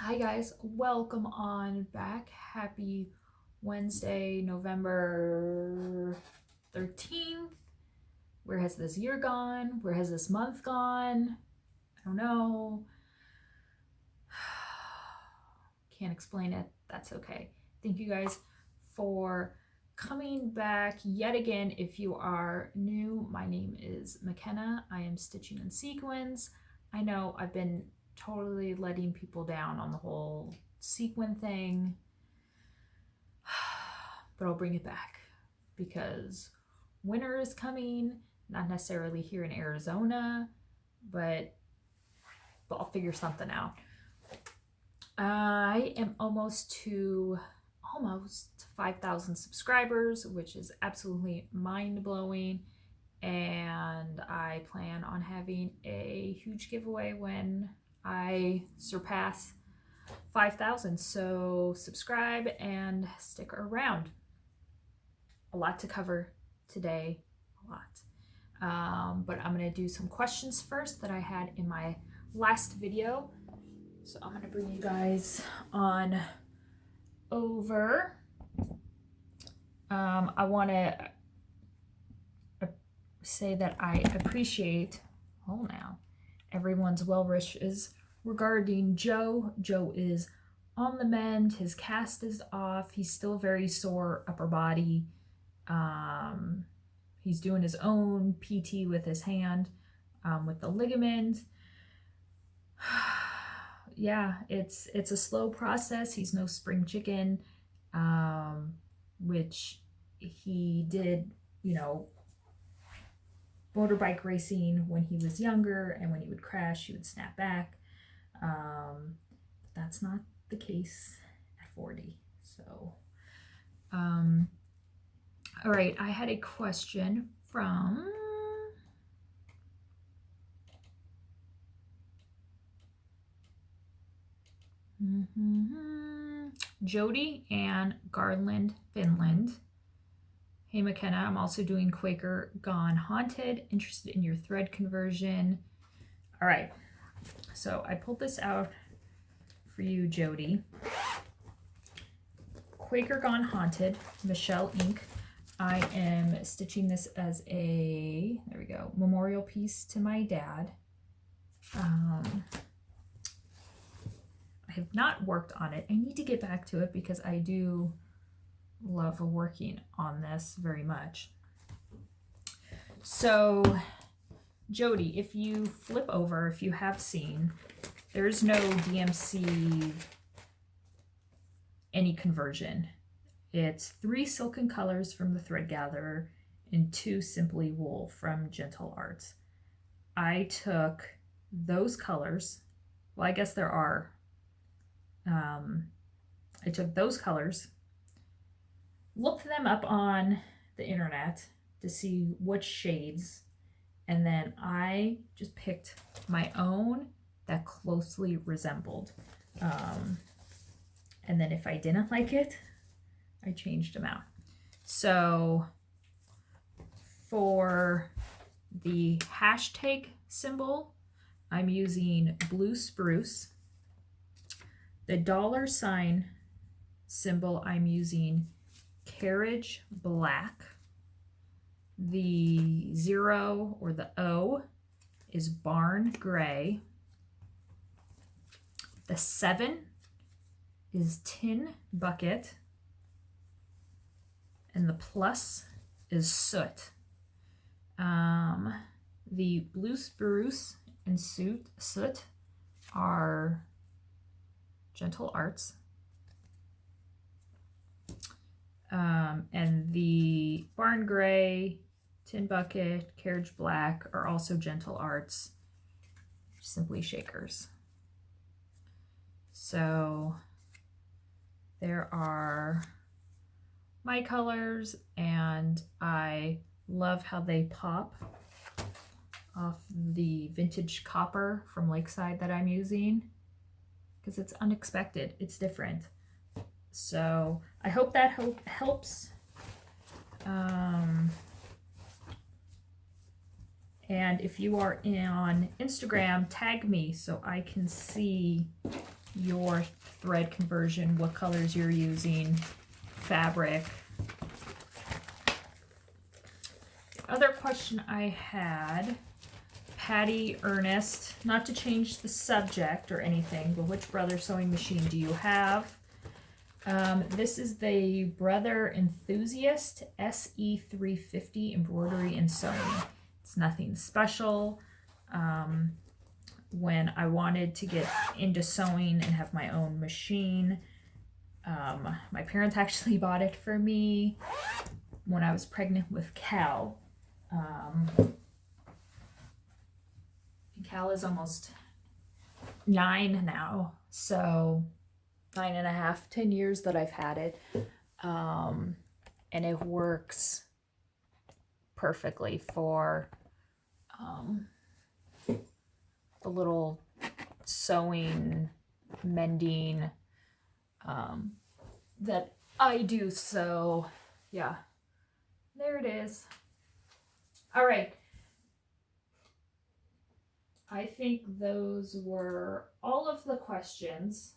Hi guys, welcome on back. Happy Wednesday, November 13th. Where has this year gone? Where has this month gone? I don't know. Can't explain it. That's okay. Thank you guys for coming back yet again. If you are new, my name is McKenna. I am stitching in sequins. I know I've been totally letting people down on the whole sequin thing, but I'll bring it back because winter is coming, not necessarily here in Arizona, but I'll figure something out. I am almost 5,000 subscribers, which is absolutely mind-blowing, and I plan on having a huge giveaway when I surpass 5,000. So subscribe and stick around. A lot to cover today, a lot. But I'm gonna do some questions first that I had in my last video. So I'm gonna bring you guys on over. I wanna say that I appreciate, everyone's well wishes regarding Joe. Joe is on the mend. His cast is off. He's still very sore upper body. He's doing his own PT with his hand, with the ligament. Yeah, it's a slow process. He's no spring chicken, which he did, motorbike racing when he was younger, and when he would crash, he would snap back. That's not the case at 40. So, all right, I had a question from Jody and Garland, Finland. Hey McKenna, I'm also doing Quaker Gone Haunted. Interested in your thread conversion. All right, so I pulled this out for you, Jody. Quaker Gone Haunted, Michelle Ink. I am stitching this as a, there we go, memorial piece to my dad. I have not worked on it. I need to get back to it because I do love working on this very much. So Jody, if you flip over, if you have seen, there's no DMC any conversion. It's 3 silken colors from the Thread Gatherer and 2 simply wool from Gentle Arts. I took those colors, well, I guess there are, I took those colors, looked them up on the internet to see what shades, and then I just picked my own that closely resembled. And then if I didn't like it, I changed them out. So for the hashtag symbol, I'm using Blue Spruce. The $ symbol, I'm using Carriage Black. The 0 or the O is Barn Gray. The 7 is Tin Bucket. And the plus is Soot. The Blue Spruce and Soot are Gentle Arts. And the Barn Gray, Tin Bucket, Carriage Black are also Gentle Arts, Simply Shakers. So there are my colors, and I love how they pop off the vintage copper from Lakeside that I'm using, because it's unexpected, it's different. So I hope that helps. And if you are on Instagram, tag me so I can see your thread conversion, what colors you're using, fabric. The other question I had, Patty Ernest, not to change the subject or anything, but which Brother sewing machine do you have? This is the Brother Enthusiast SE350 embroidery and sewing. It's nothing special. When I wanted to get into sewing and have my own machine, my parents actually bought it for me when I was pregnant with Cal. Cal is almost 9 now, so 9.5, 10 years that I've had it. And it works perfectly for the little sewing, mending that I do. So yeah, there it is. All right. I think those were all of the questions.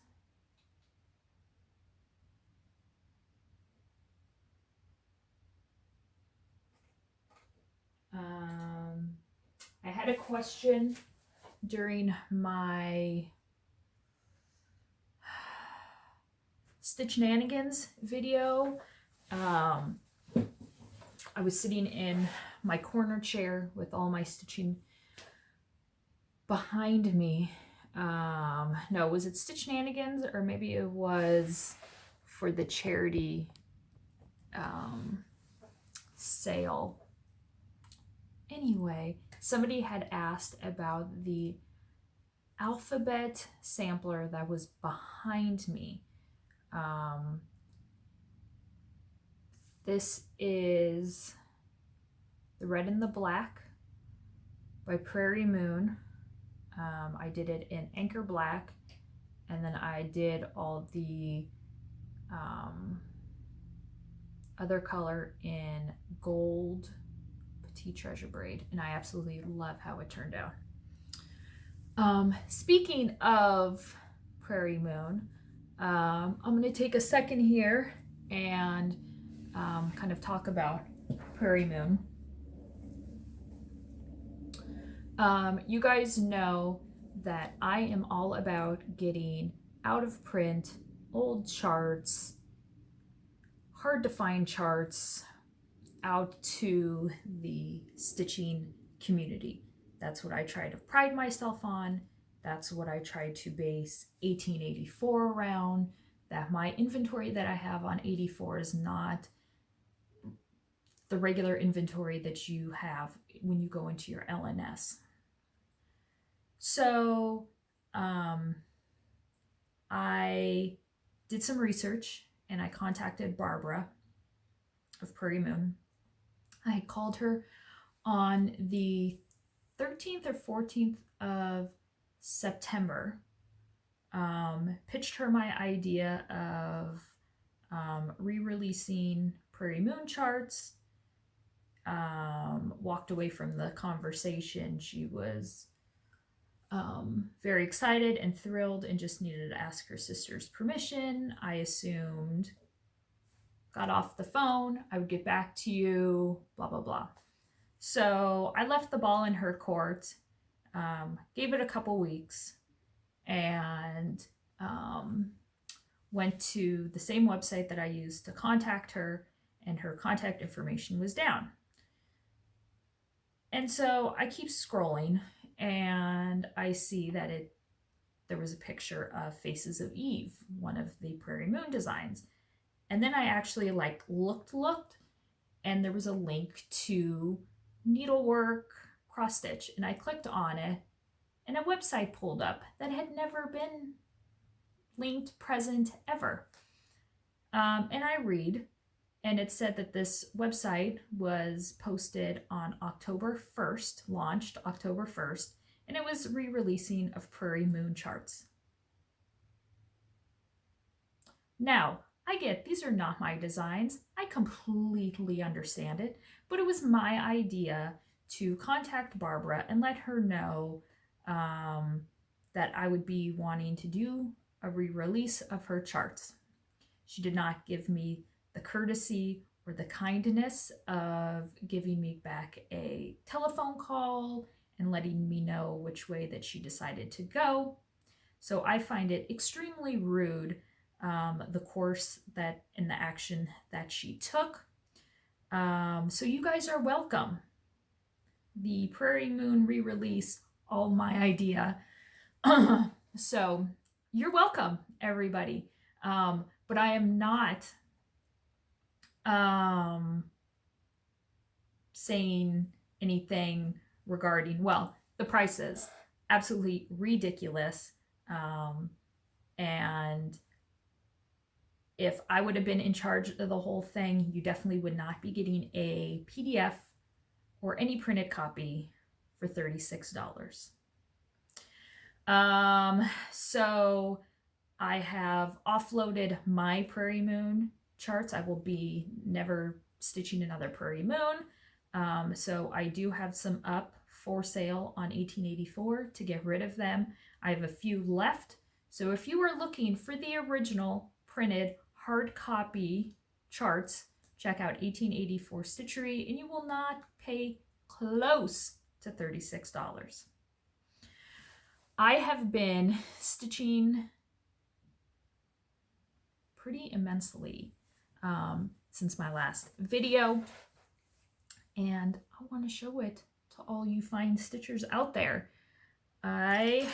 I had a question during my Stitchnanigans video. I was sitting in my corner chair with all my stitching behind me. No, was it Stitchnanigans, or maybe it was for the charity sale? Anyway, somebody had asked about the alphabet sampler that was behind me. This is the Red and the Black by Prairie Moon. I did it in Anchor Black, and then I did all the other color in Gold Petite Treasure Braid, and I absolutely love how it turned out. Speaking of Prairie Moon, I'm going to take a second here and kind of talk about Prairie Moon. You guys know that I am all about getting out of print, old charts, hard to find charts out to the stitching community. That's what I try to pride myself on. That's what I try to base 1884 around, that my inventory that I have on 84 is not the regular inventory that you have when you go into your LNS. So I did some research and I contacted Barbara of Prairie Moon. I called her on the 13th or 14th of September, pitched her my idea of re-releasing Prairie Moon charts, walked away from the conversation. She was very excited and thrilled and just needed to ask her sister's permission. I assumed, got off the phone, I would get back to you, blah, blah, blah. So I left the ball in her court, gave it a couple weeks, and went to the same website that I used to contact her, and her contact information was down. And so I keep scrolling, and I see that there was a picture of Faces of Eve, one of the Prairie Moon designs. And then I actually looked, and there was a link to needlework, cross stitch, and I clicked on it, and a website pulled up that had never been linked, present, ever. And I read, and it said that this website was posted on October 1st, launched October 1st, and it was re-releasing of Prairie Moon charts. Now, I get these are not my designs. I completely understand it, but it was my idea to contact Barbara and let her know that I would be wanting to do a re-release of her charts. She did not give me the courtesy or the kindness of giving me back a telephone call and letting me know which way that she decided to go. So I find it extremely rude, the course that and the action that she took. So you guys are welcome. The Prairie Moon re-release, all my idea. So you're welcome, everybody. But I am not saying anything regarding, well, the prices, absolutely ridiculous. And if I would have been in charge of the whole thing, you definitely would not be getting a PDF or any printed copy for $36. So I have offloaded my Prairie Moon charts. I will be never stitching another Prairie Moon. So I do have some up for sale on 1884 to get rid of them. I have a few left. So if you are looking for the original printed hard copy charts, check out 1884 Stitchery and you will not pay close to $36. I have been stitching pretty immensely since my last video, and I want to show it to all you fine stitchers out there. I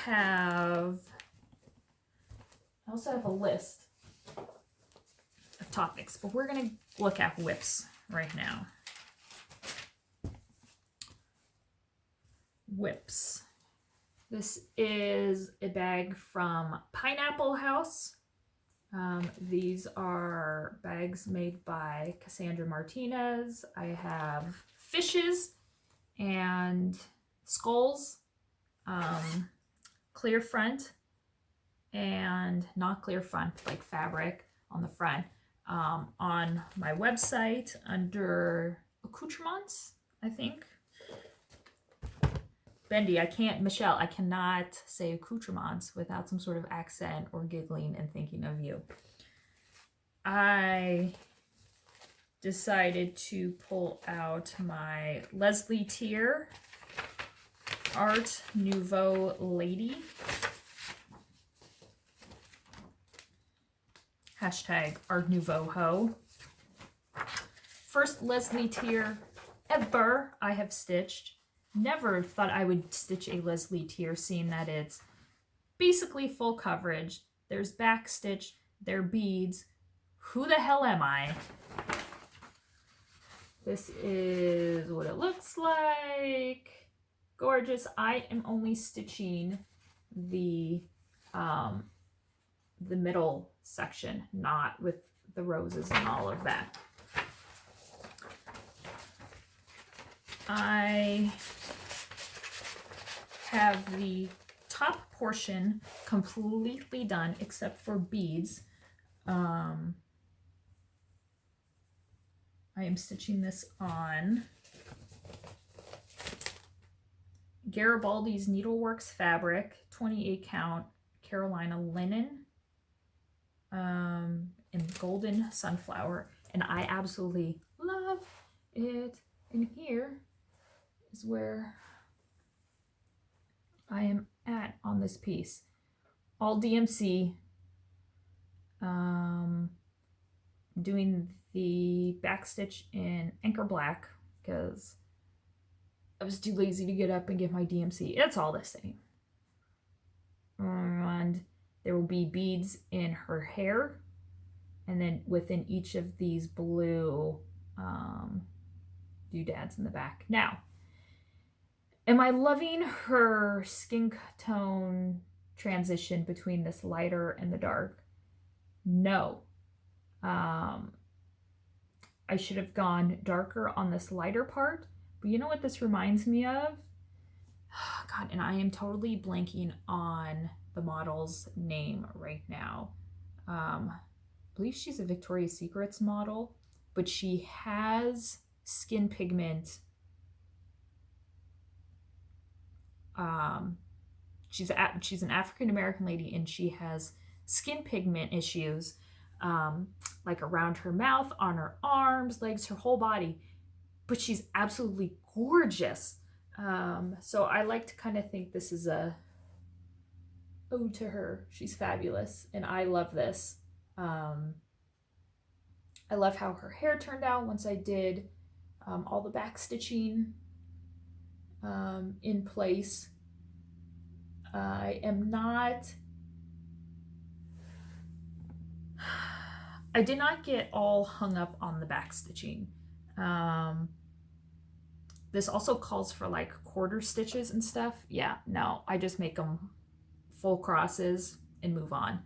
also have a list of topics, but we're going to look at whips right now. Whips. This is a bag from Pineapple House. These are bags made by Cassandra Martinez. I have fishes and skulls, clear front and not clear front, like fabric on the front. On my website under accoutrements, I think. Bendy, Michelle, I cannot say accoutrements without some sort of accent or giggling and thinking of you. I decided to pull out my Leslie Tier Art Nouveau Lady. Hashtag Art Nouveau Ho. First Leslie Tier ever I have stitched. Never thought I would stitch a Leslie Tier, seeing that it's basically full coverage. There's back stitch, there are beads. Who the hell am I? This is what it looks like. Gorgeous. I am only stitching the middle section, not with the roses and all of that. I have the top portion completely done except for beads. I am stitching this on Garibaldi's Needleworks fabric, 28 count Carolina linen, in golden sunflower, and I absolutely love it. And here is where I am at on this piece. All DMC, doing the back stitch in Anchor Black because I was too lazy to get up and get my DMC. It's all the same. And there will be beads in her hair, and then within each of these blue doodads in the back. Now, am I loving her skin tone transition between this lighter and the dark? No. I should have gone darker on this lighter part, but you know what this reminds me of? God, and I am totally blanking on the model's name right now. I believe she's a Victoria's Secrets model, but she has skin pigment. She's an African American lady, and she has skin pigment issues, like around her mouth, on her arms, legs, her whole body. But she's absolutely gorgeous. So I like to kind of think this is a ode to her. She's fabulous, and I love this. I love how her hair turned out once I did all the back stitching in place. I did not get all hung up on the back stitching. This also calls for like quarter stitches and stuff. Yeah, no, I just make them full crosses and move on.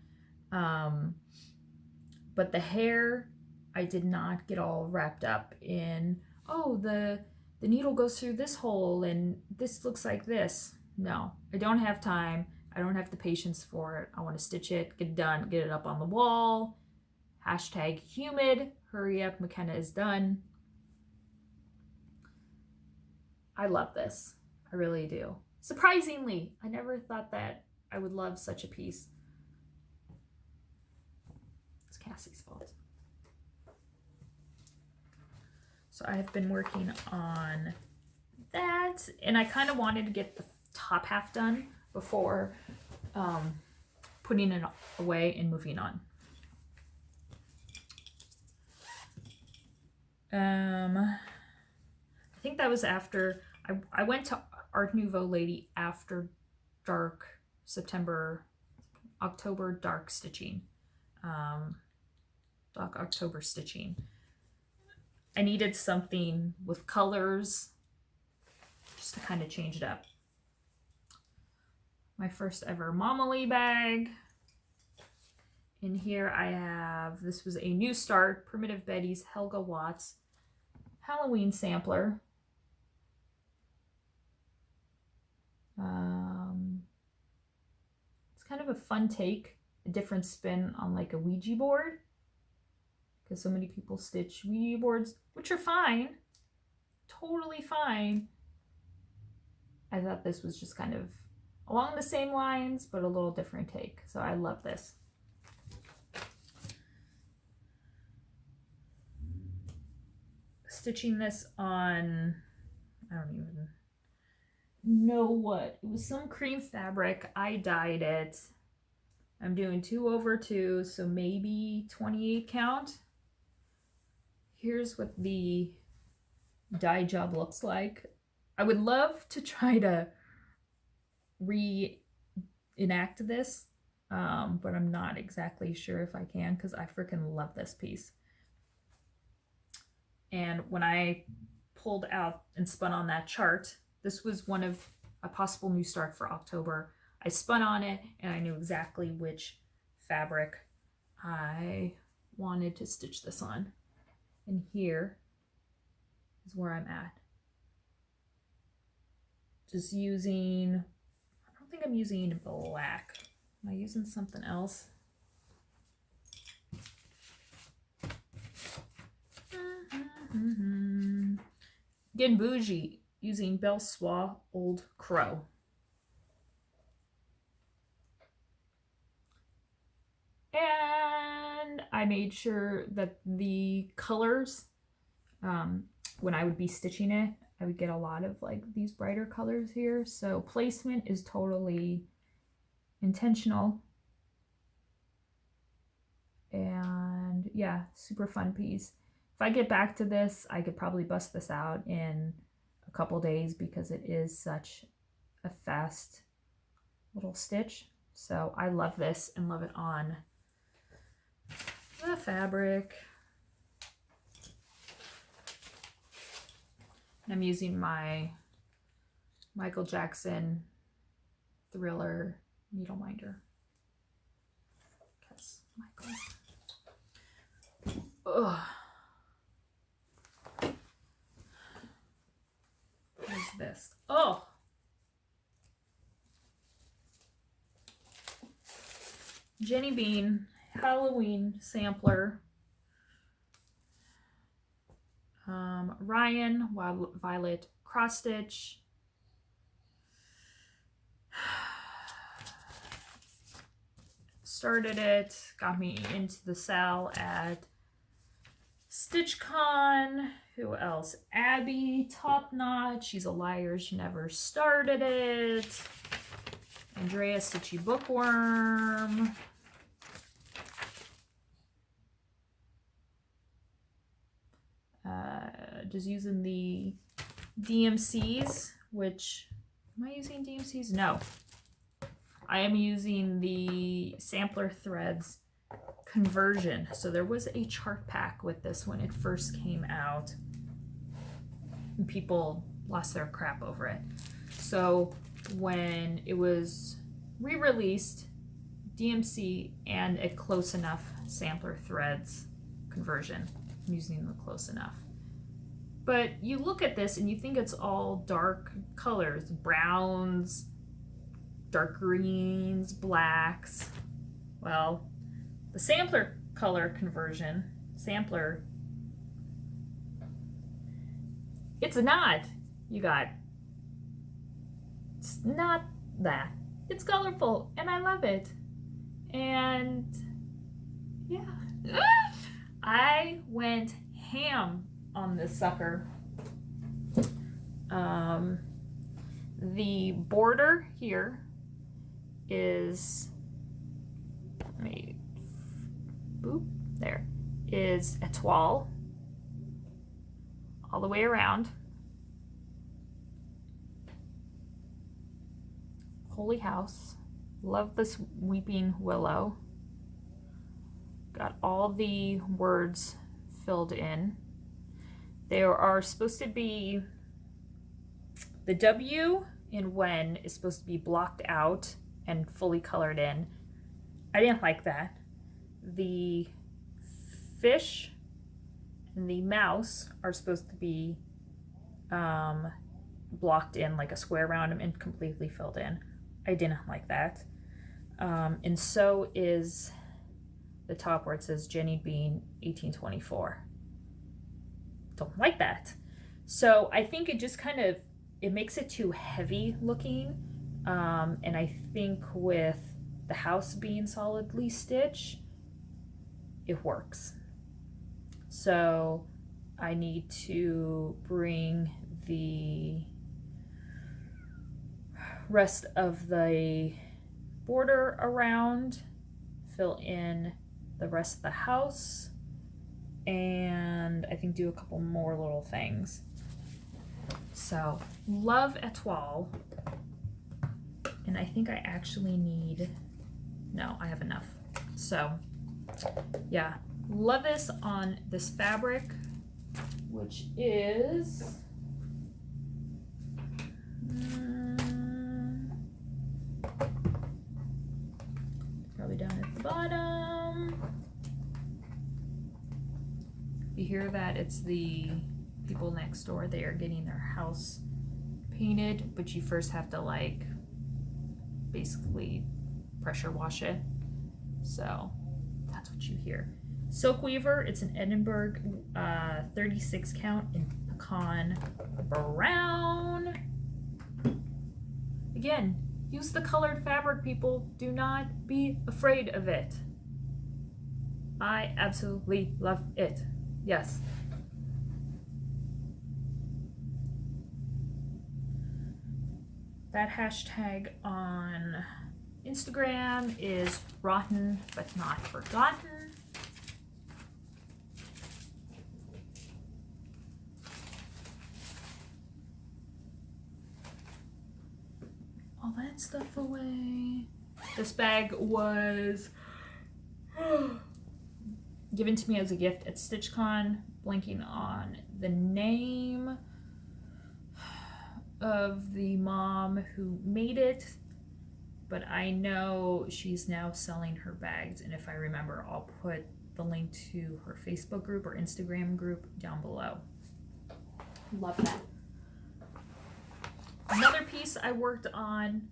But the hair, I did not get all wrapped up in, oh, the needle goes through this hole and this looks like this. No, I don't have time. I don't have the patience for it. I want to stitch it, get it done, get it up on the wall. Hashtag humid. Hurry up, McKenna is done. I love this. I really do. Surprisingly, I never thought that I would love such a piece. It's Cassie's fault. So I have been working on that, and I kind of wanted to get the top half done before putting it away and moving on. I think that was after I went to Art Nouveau Lady after dark October dark stitching. Dark October stitching. I needed something with colors just to kind of change it up. My first ever Mama Lee bag. In here I have, this was a new start, Primitive Betty's Helga Watts Halloween sampler. It's kind of a fun take, a different spin on like a Ouija board, because so many people stitch Ouija boards, which are fine, totally fine. I thought this was just kind of along the same lines, but a little different take. So I love this. Stitching this on, I don't even know what. It was some cream fabric. I dyed it. I'm doing 2/2, so maybe 28 count. Here's what the dye job looks like. I would love to try to reenact this, but I'm not exactly sure if I can, because I freaking love this piece. And when I pulled out and spun on that chart, this was one of a possible new start for October. I spun on it and I knew exactly which fabric I wanted to stitch this on. And here is where I'm at. Just using, I don't think I'm using black. Am I using something else? Getting bougie, using Belle Soie Old Crow. And I made sure that the colors, when I would be stitching it, I would get a lot of like these brighter colors here. So placement is totally intentional. And yeah, super fun piece. If I get back to this, I could probably bust this out in a couple days because it is such a fast little stitch. So I love this and love it on the fabric. I'm using my Michael Jackson Thriller needle minder. Because Michael. Ugh. What is this? Oh! Jenny Bean Halloween sampler. Ryan Violet cross stitch. started it, got me into the sale at StitchCon. Who else? Abby, Top Knot. She's a liar. She never started it. Andrea, Stitchy Bookworm. Just using the DMCs, which, am I using DMCs? No. I am using the Sampler Threads conversion. So there was a chart pack with this when it first came out. And people lost their crap over it. So when it was re-released, DMC and a Close Enough Sampler Threads conversion. I'm using the Close Enough. But you look at this and you think it's all dark colors, browns, dark greens, blacks. Well, the sampler color conversion, sampler, it's not, you got, it's not that. It's colorful and I love it. And yeah, I went ham on this sucker. The border here is, there, is a toile all the way around. Holy House. Love this weeping willow. Got all the words filled in. There are supposed to be, the W in when is supposed to be blocked out and fully colored in. I didn't like that. The fish and the mouse are supposed to be blocked in, like a square around them and completely filled in. I didn't like that. And so is the top where it says Jenny Bean 1824. Don't like that. So I think it just kind of, it makes it too heavy looking. And I think with the house being solidly stitched, it works. So I need to bring the rest of the border around, fill in the rest of the house, and I think do a couple more little things. So love Etoile, and I think I actually need, no, I have enough. So yeah, love this on this fabric, which is probably down at the bottom. You hear that? It's the people next door. They are getting their house painted, but you first have to like basically pressure wash it. So that's what you hear. Silk Weaver, it's an Edinburgh 36 count in pecan brown. Again, use the colored fabric, people. Do not be afraid of it. I absolutely love it. Yes. That hashtag on Instagram is rotten but not forgotten. All that stuff away. This bag was given to me as a gift at StitchCon, blanking on the name of the mom who made it, but I know she's now selling her bags, and if I remember, I'll put the link to her Facebook group or Instagram group down below. Love that. Another piece I worked on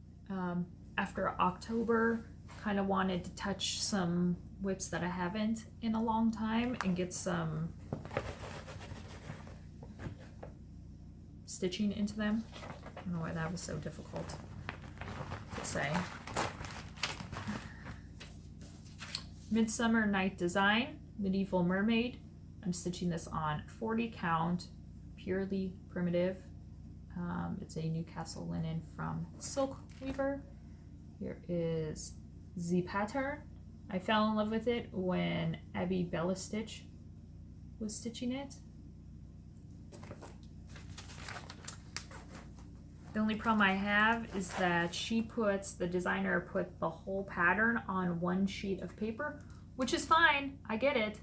after October, kind of wanted to touch some whips that I haven't in a long time and get some stitching into them. I don't know why that was so difficult to say. Midsummer Night Design, Medieval Mermaid. I'm stitching this on 40 count, purely primitive. It's a Newcastle linen from Silk Weaver. Here is the pattern. I fell in love with it when Abby Bella Stitch was stitching it. The only problem I have is that the designer put the whole pattern on one sheet of paper, which is fine, I get it,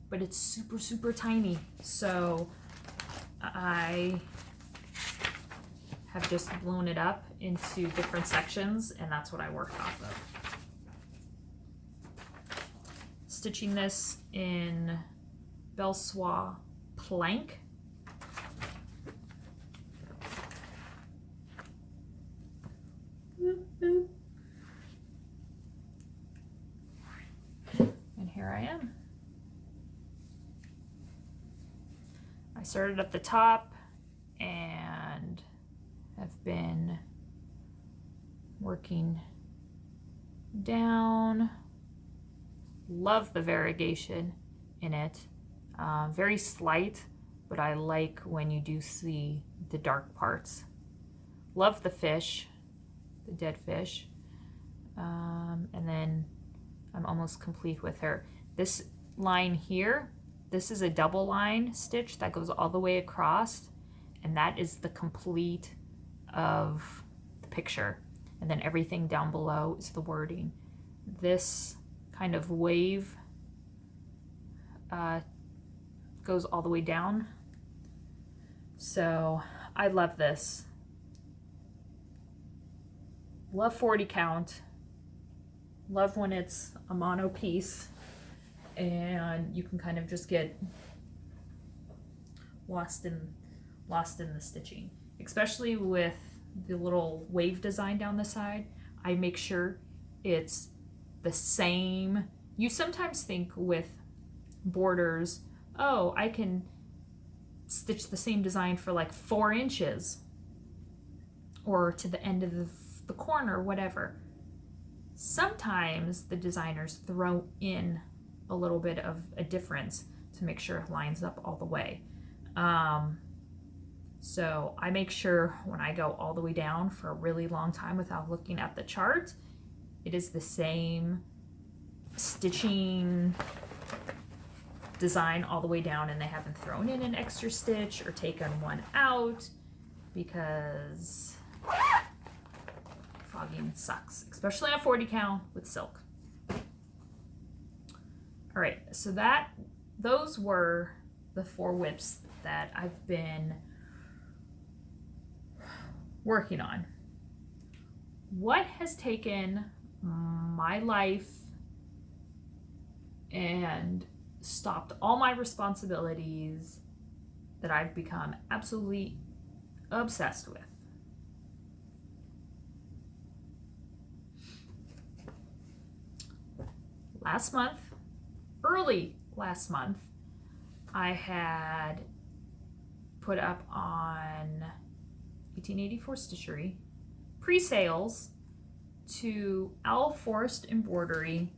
but it's super, super tiny. So I have just blown it up into different sections, and that's what I worked off of. Stitching this in Belle Soie Plank. And here I am. I started at the top and have been working down. Love the variegation in it. Very slight, but I like when you do see the dark parts. Love the fish, the dead fish. And then I'm almost complete with her. This line here, this is a double line stitch that goes all the way across, and that is the complete of the picture. And then everything down below is the wording. This kind of wave goes all the way down. So I love this. Love 40 count. Love when it's a mono piece and you can kind of just get lost in the stitching, especially with the little wave design down the side. I make sure it's the same. You sometimes think with borders, oh, I can stitch the same design for like 4 inches or to the end of the corner, whatever. Sometimes the designers throw in a little bit of a difference to make sure it lines up all the way. So I make sure when I go all the way down for a really long time without looking at the chart, it is the same stitching design all the way down, and they haven't thrown in an extra stitch or taken one out, because fogging sucks, especially on 40 count with silk. All right, so those were the 4 whips that I've been working on. What has taken my life and stopped all my responsibilities that I've become absolutely obsessed with? Last month, early last month, I had put up on 1884 Stitchery pre-sales to Owl Forest Embroidery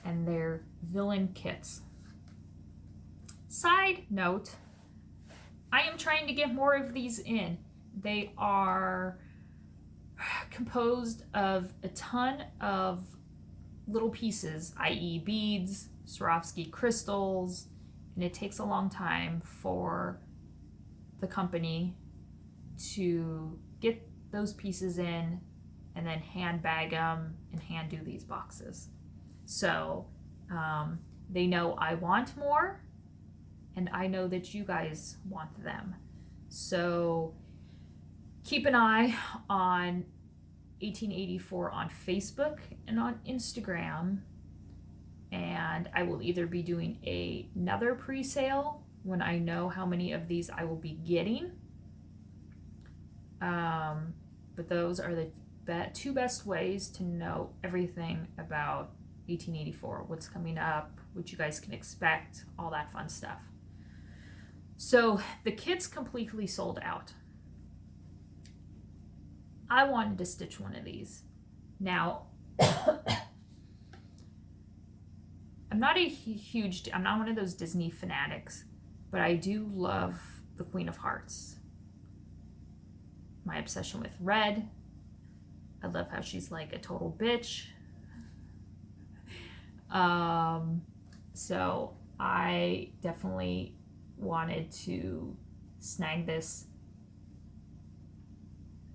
and their villain kits. Side note, I am trying to get more of these in. They are composed of a ton of little pieces, i.e. beads, Swarovski crystals, and it takes a long time for the company to get those pieces in and then hand bag them and hand do these boxes. So they know I want more, and I know that you guys want them. So keep an eye on 1884 on Facebook and on Instagram, and I will either be doing another pre-sale when I know how many of these I will be getting. But those are the 2 best ways to know everything about 1884, what's coming up, what you guys can expect, all that fun stuff. So the kit's completely sold out. I wanted to stitch one of these. Now, I'm not I'm not one of those Disney fanatics, but I do love the Queen of Hearts. My obsession with red. I love how she's like a total bitch. So I definitely wanted to snag this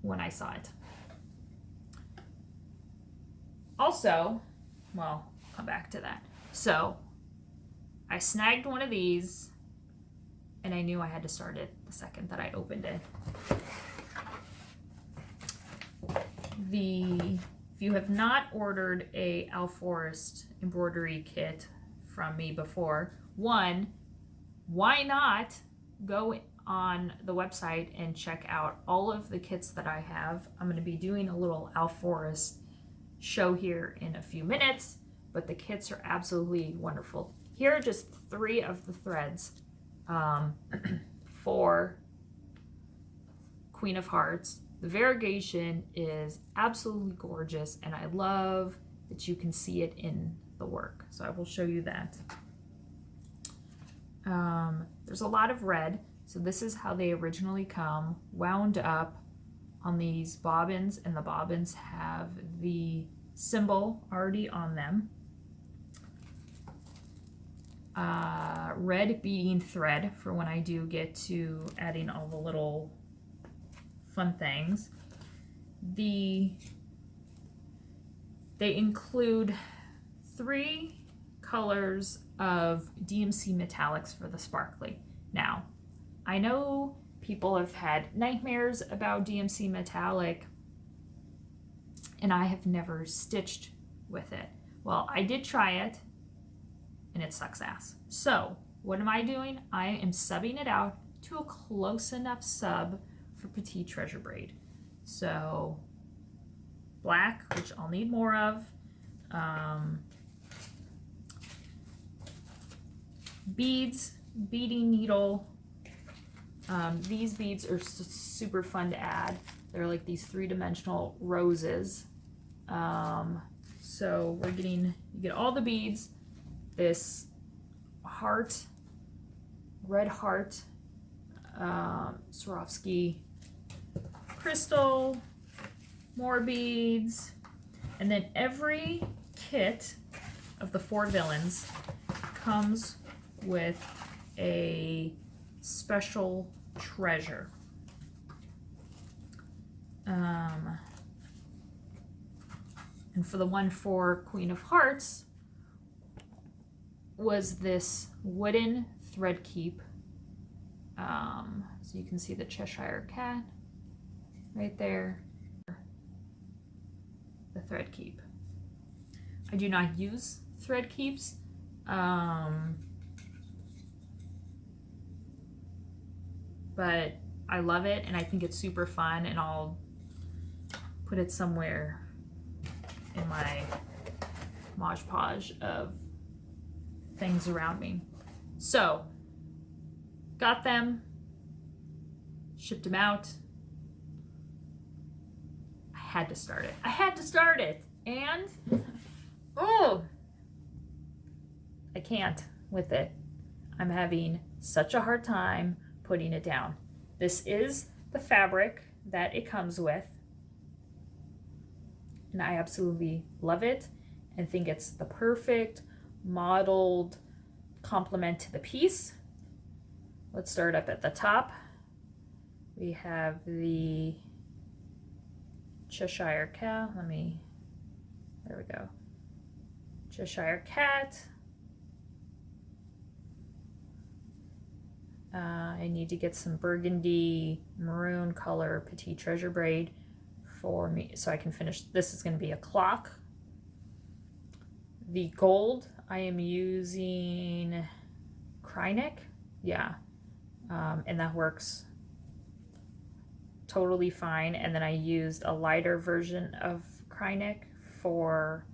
when I saw it. Also, well, I'll come back to that. So I snagged one of these and I knew I had to start it the second that I opened it. If you have not ordered a Al Forest embroidery kit from me before, one, why not go on the website and check out all of the kits that I have. I'm going to be doing a little Al Forest show here in a few minutes, but the kits are absolutely wonderful. Here are just 3 of the threads for Queen of Hearts. The variegation is absolutely gorgeous, and I love that you can see it in the work. So I will show you that. There's a lot of red. So this is how they originally come, wound up on these bobbins, and the bobbins have the symbol already on them. Red beading thread for when I do get to adding all the little fun things. They include 3 colors of DMC metallics for the sparkly. Now, I know people have had nightmares about DMC metallic, and I have never stitched with it. Well, I did try it, and it sucks ass. So, what am I doing? I am subbing it out to a close enough sub for Petite Treasure Braid. So, black, which I'll need more of. Beads, beading needle. These beads are super fun to add. They're like these 3-dimensional roses. So you get all the beads, this heart, red heart, Swarovski crystal, more beads, and then every kit of the 4 villains comes with a special treasure. And for the one for Queen of Hearts was this wooden thread keep. So you can see the Cheshire Cat right there. The thread keep. I do not use thread keeps. But I love it, and I think it's super fun, and I'll put it somewhere in my Mod Podge of things around me. So, got them, shipped them out. I had to start it. I had to start it, and oh, I can't with it. I'm having such a hard time putting it down. This is the fabric that it comes with, and I absolutely love it and think it's the perfect modeled complement to the piece. Let's start up at the top. We have the Cheshire Cat. There we go. Cheshire Cat. I need to get some burgundy maroon color Petite Treasure Braid for me so I can finish. This is going to be a clock. The gold, I am using Kryneck. Yeah. And that works totally fine. And then I used a lighter version of Kryneck for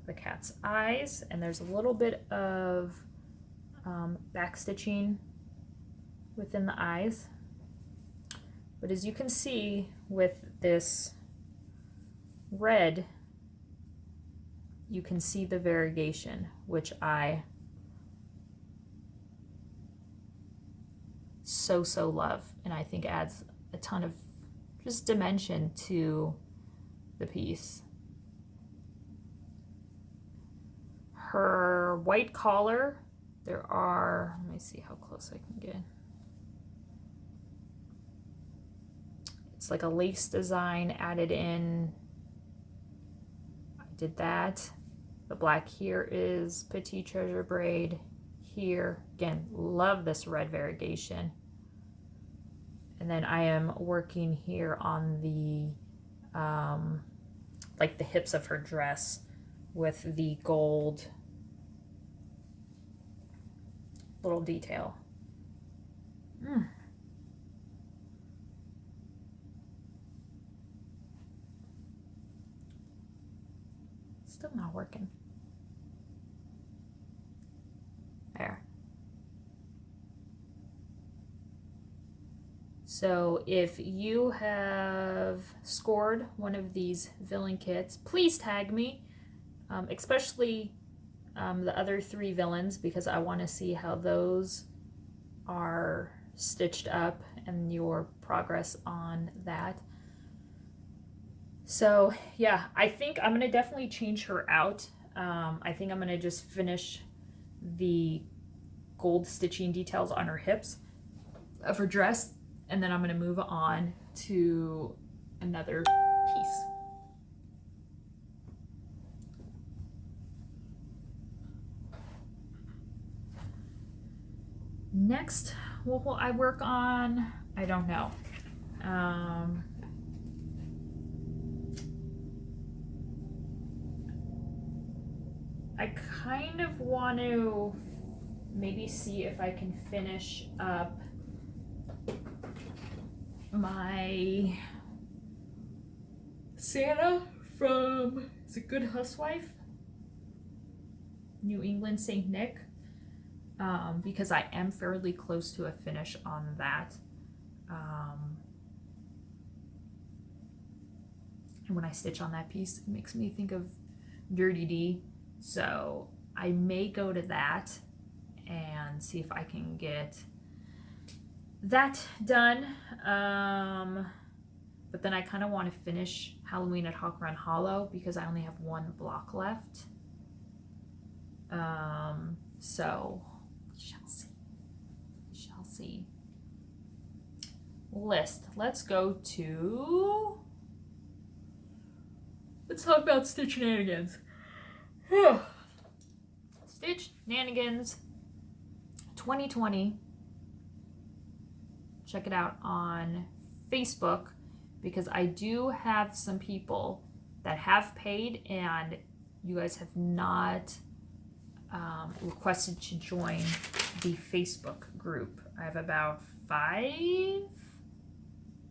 the cat's eyes. And there's a little bit of back stitching within the eyes. But as you can see with this red, you can see the variegation, which I so love, and I think adds a ton of just dimension to the piece. Her white collar, there are, let me see how close I can get. It's like a lace design added in. I did that. The black here is Petite Treasure braid. Here, again, love this red variegation. And then I am working here on the, like the hips of her dress with the gold little detail. Still not working. There. So if you have scored one of these villain kits, please tag me, especially the other 3 villains, because I want to see how those are stitched up and your progress on that. So yeah, I think I'm going to definitely change her out. I think I'm going to just finish the gold stitching details on her hips of her dress, and then I'm going to move on to another piece. Next, what will I work on? I don't know. I kind of want to maybe see if I can finish up my Santa from, is it Good Housewife? New England St. Nick. Because I am fairly close to a finish on that. And when I stitch on that piece, it makes me think of Dirty D. So I may go to that and see if I can get that done. But then I kind of want to finish Halloween at Hawk Run Hollow because I only have 1 block left. So we shall see. We shall see. List. Let's go to. Let's talk about Stitch Shenanigans. Stitch Shenanigans 2020. Check it out on Facebook because I do have some people that have paid and you guys have not requested to join the Facebook group. I have about 5,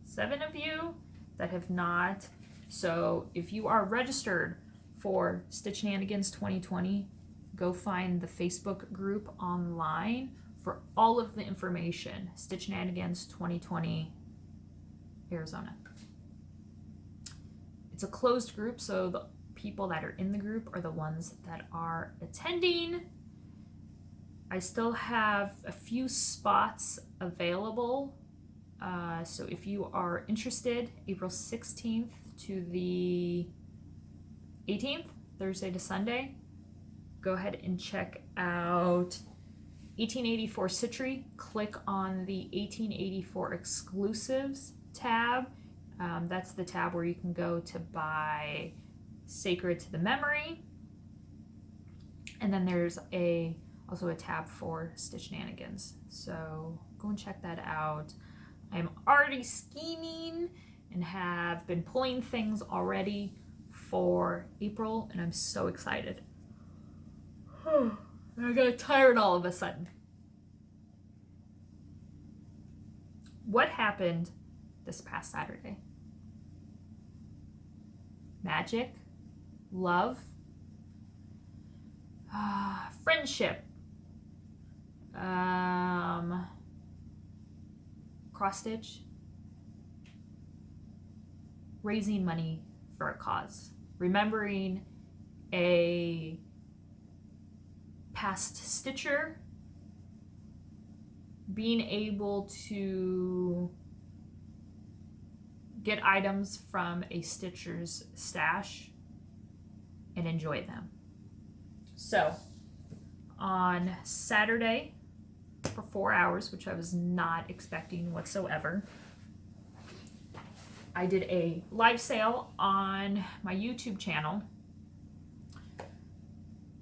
7 of you that have not. So if you are registered for Stitch Shenanigans 2020, go find the Facebook group online for all of the information. Stitch Shenanigans 2020 Arizona. It's a closed group, so the people that are in the group are the ones that are attending. I still have a few spots available. So if you are interested, April 16th to the 18th, Thursday to Sunday, go ahead and check out 1884 Citry. Click on the 1884 exclusives tab. That's the tab where you can go to buy Sacred to the Memory. And then there's also a tab for Stitch Shenanigans. So go and check that out. I'm already scheming and have been pulling things already for April, and I'm so excited. I got tired all of a sudden. What happened this past Saturday? Magic, love, friendship, cross stitch, raising money for a cause, remembering a past stitcher, being able to get items from a stitcher's stash and enjoy them. So on Saturday for 4 hours, which I was not expecting whatsoever, I did a live sale on my YouTube channel,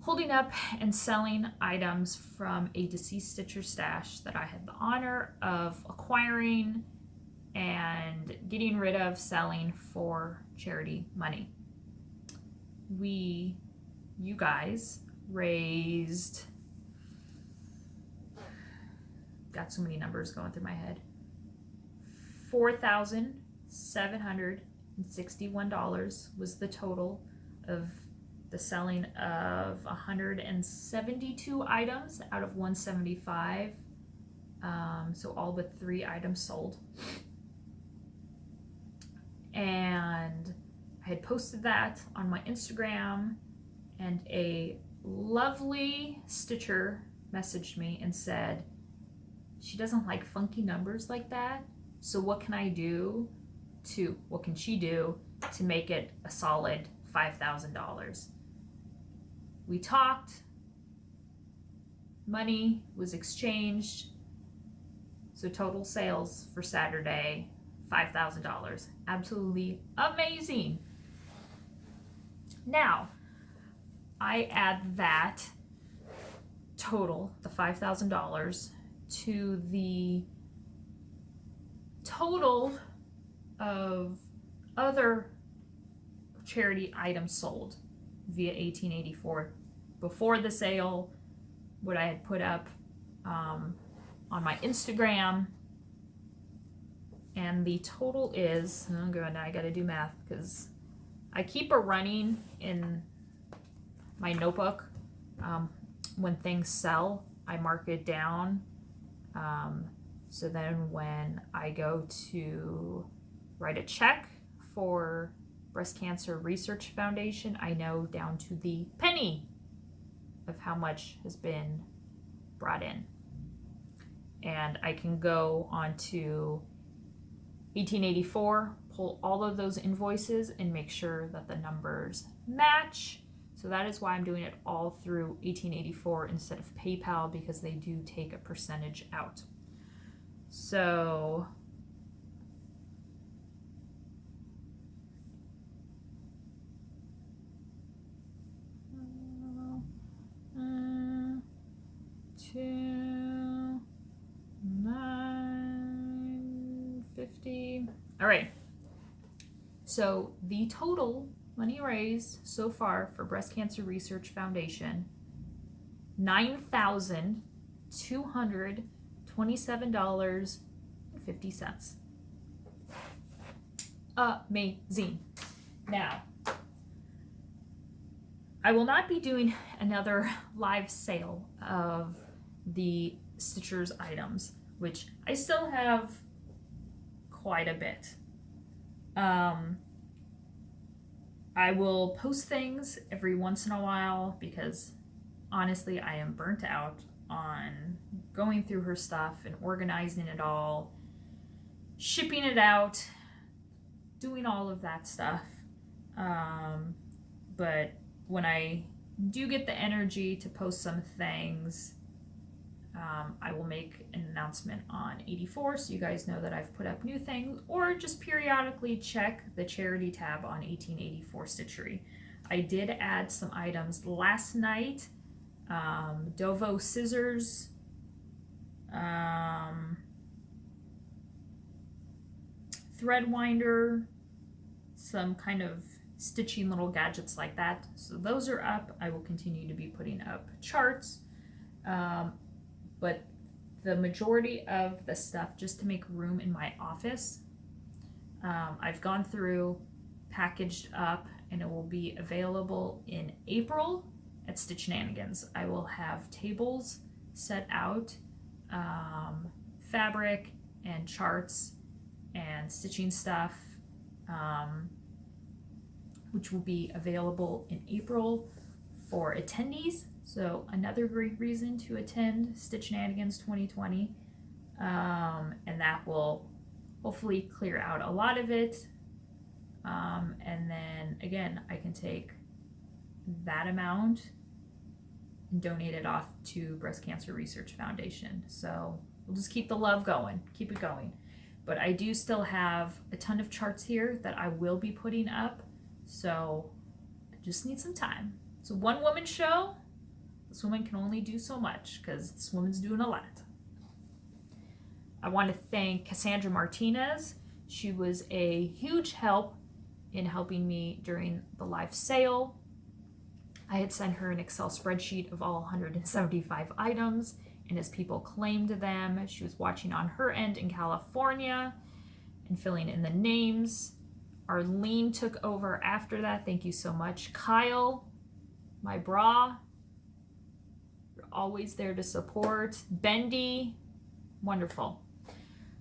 holding up and selling items from a deceased stitcher stash that I had the honor of acquiring and getting rid of, selling for charity money. You guys raised, got so many numbers going through my head, $4,761 was the total of the selling of 172 items out of 175. So all but 3 items sold. And I had posted that on my Instagram, and a lovely stitcher messaged me and said she doesn't like funky numbers like that, so what can she do to make it a solid $5,000? We talked, money was exchanged, so total sales for Saturday, $5,000. Absolutely amazing. Now, I add that total, the $5,000, to the total of other charity items sold via 1884 before the sale, what I had put up on my Instagram, and the total is, oh god, now I gotta do math because I keep a running in my notebook. When things sell, I mark it down, so then when I go to write a check for Breast Cancer Research Foundation, I know down to the penny of how much has been brought in. And I can go on to 1884, pull all of those invoices and make sure that the numbers match. So that is why I'm doing it all through 1884 instead of PayPal, because they do take a percentage out. So $2,950. All right. So the total money raised so far for Breast Cancer Research Foundation, $9,227.50. Amazing. Now, I will not be doing another live sale of the Stitchers items, which I still have quite a bit. I will post things every once in a while because honestly I am burnt out on going through her stuff and organizing it all, shipping it out, doing all of that stuff. But when I do get the energy to post some things, I will make an announcement on 84 so you guys know that I've put up new things, or just periodically check the charity tab on 1884 Stitchery. I did add some items last night. Dovo scissors, thread winder, some kind of stitching little gadgets like that. So those are up. I will continue to be putting up charts. But the majority of the stuff, just to make room in my office, I've gone through, packaged up, and it will be available in April at Stitch Shenanigans. I will have tables set out, fabric and charts and stitching stuff, which will be available in April for attendees. So another great reason to attend Stitch Shenanigans 2020. And that will hopefully clear out a lot of it. And then again, I can take that amount and donate it off to Breast Cancer Research Foundation. So we'll just keep the love going, keep it going. But I do still have a ton of charts here that I will be putting up. So I just need some time. It's a one-woman show. This woman can only do so much because this woman's doing a lot. I want to thank Cassandra Martinez. She was a huge help in helping me during the live sale. I had sent her an Excel spreadsheet of all 175 items, and as people claimed them, she was watching on her end in California and filling in the names. Arlene took over after that. Thank you so much. Kyle, my bra, you're always there to support. Bendy, wonderful.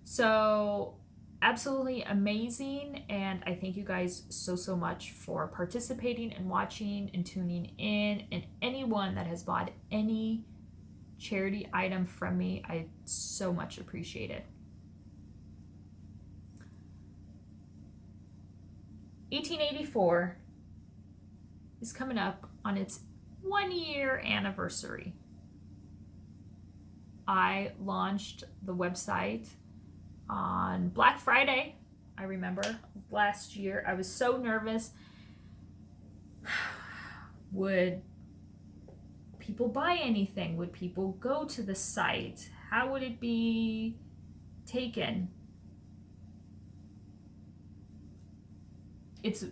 So absolutely amazing, and I thank you guys so much for participating and watching and tuning in, and anyone that has bought any charity item from me, I so much appreciate it. 1884 is coming up on its 1-year anniversary. I launched the website on Black Friday. I remember last year. I was so nervous. Would people buy anything? Would people go to the site? How would it be taken? It's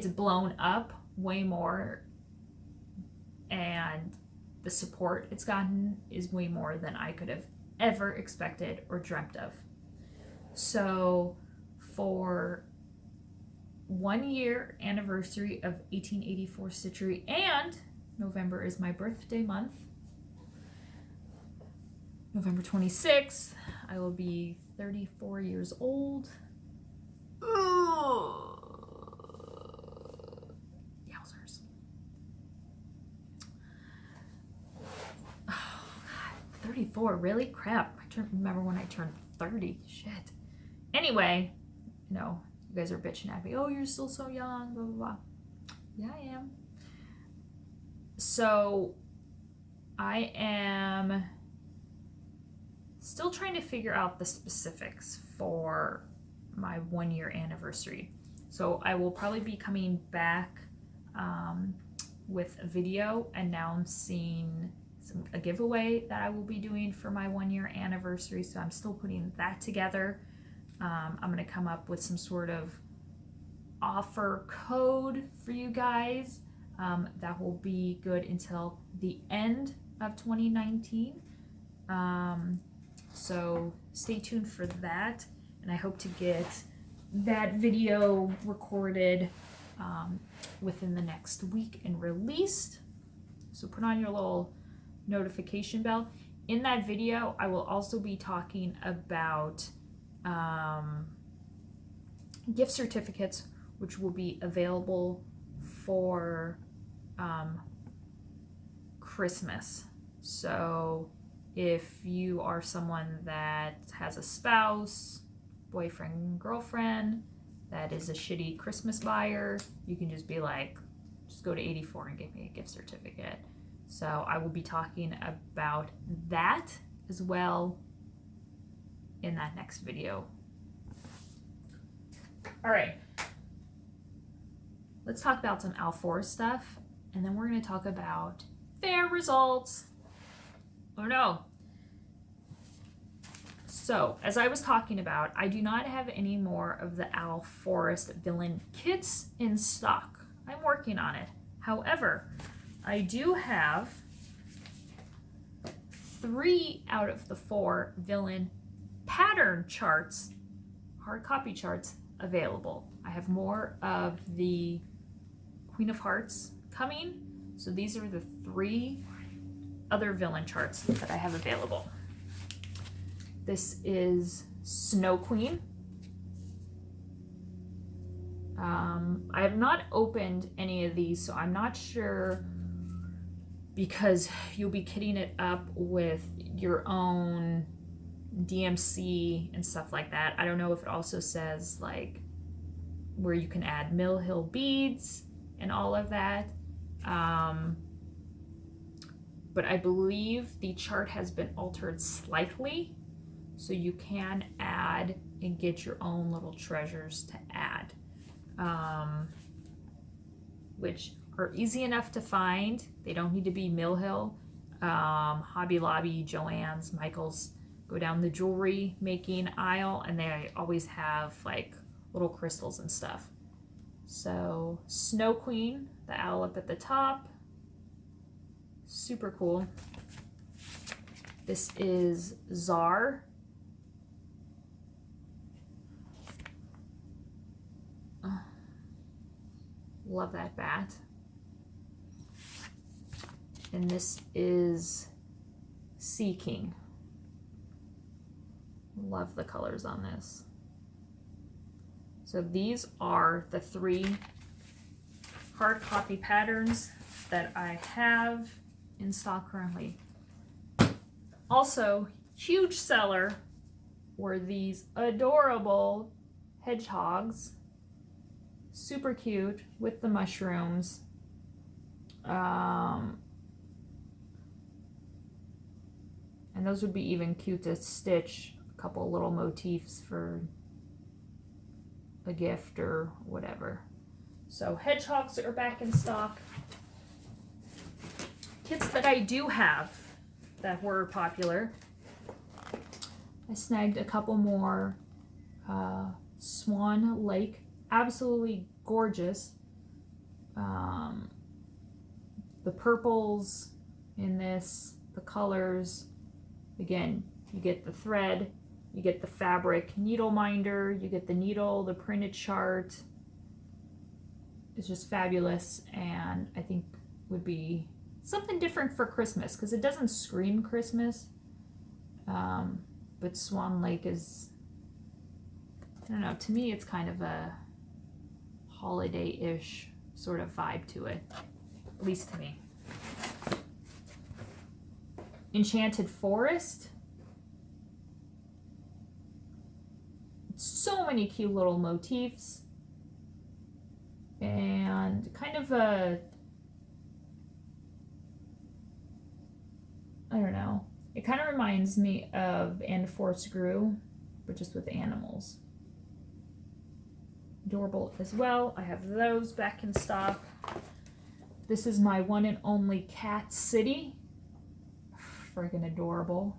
blown up way more, and the support it's gotten is way more than I could have ever expected or dreamt of. So for 1-year anniversary of 1884 Stitchery, and November is my birthday month, November 26th, I will be 34 years old. Yowzers. Oh, God, 34, really? Crap. I remember when I turned 30. Shit. Anyway, you guys are bitching at me. Oh, you're still so young, blah, blah, blah. Yeah, I am. So I am still trying to figure out the specifics for my 1-year anniversary. So I will probably be coming back with a video announcing a giveaway that I will be doing for my 1-year anniversary. So I'm still putting that together. I'm going to come up with some sort of offer code for you guys that will be good until the end of 2019. So stay tuned for that. And I hope to get that video recorded within the next week and released. So put on your little notification bell. In that video, I will also be talking about gift certificates, which will be available for Christmas. So if you are someone that has a spouse, boyfriend, girlfriend that is a shitty Christmas buyer, you can just be like, just go to 84 and get me a gift certificate. So I will be talking about that as well in that next video. All right, let's talk about some Al4 stuff, and then we're going to talk about fair results. Oh no. So, as I was talking about, I do not have any more of the Al Forest villain kits in stock. I'm working on it. However, I do have 3 out of the 4 villain pattern charts, hard copy charts, available. I have more of the Queen of Hearts coming. So these are the 3 other villain charts that I have available. This is Snow Queen. I have not opened any of these, so I'm not sure, because you'll be kitting it up with your own DMC and stuff like that. I don't know if it also says like where you can add Mill Hill beads and all of that. But I believe the chart has been altered slightly, so you can add and get your own little treasures to add, which are easy enough to find. They don't need to be Mill Hill. Hobby Lobby, Joann's, Michael's, go down the jewelry making aisle, and they always have like little crystals and stuff. So Snow Queen, the owl up at the top, super cool. This is Czar. Love that bat. And this is Sea King. Love the colors on this. So these are the 3 hard copy patterns that I have in stock currently. Also, huge seller were these adorable hedgehogs. Super cute with the mushrooms. And those would be even cute to stitch a couple little motifs for a gift or whatever. So hedgehogs are back in stock. Kits that I do have that were popular, I snagged a couple more. Swan Lake, absolutely gorgeous. The purples in this, the colors, again, you get the thread, you get the fabric needle minder, you get the needle, the printed chart. It's just fabulous, and I think would be something different for Christmas, because it doesn't scream Christmas, but Swan Lake is, I don't know, to me it's kind of a holiday-ish sort of vibe to it, at least to me. Enchanted Forest. So many cute little motifs, and kind of a, I don't know, it kind of reminds me of And Force Grew, but just with animals. Adorable as well. I have those back in stock. This is my one and only Cat City. Friggin' adorable.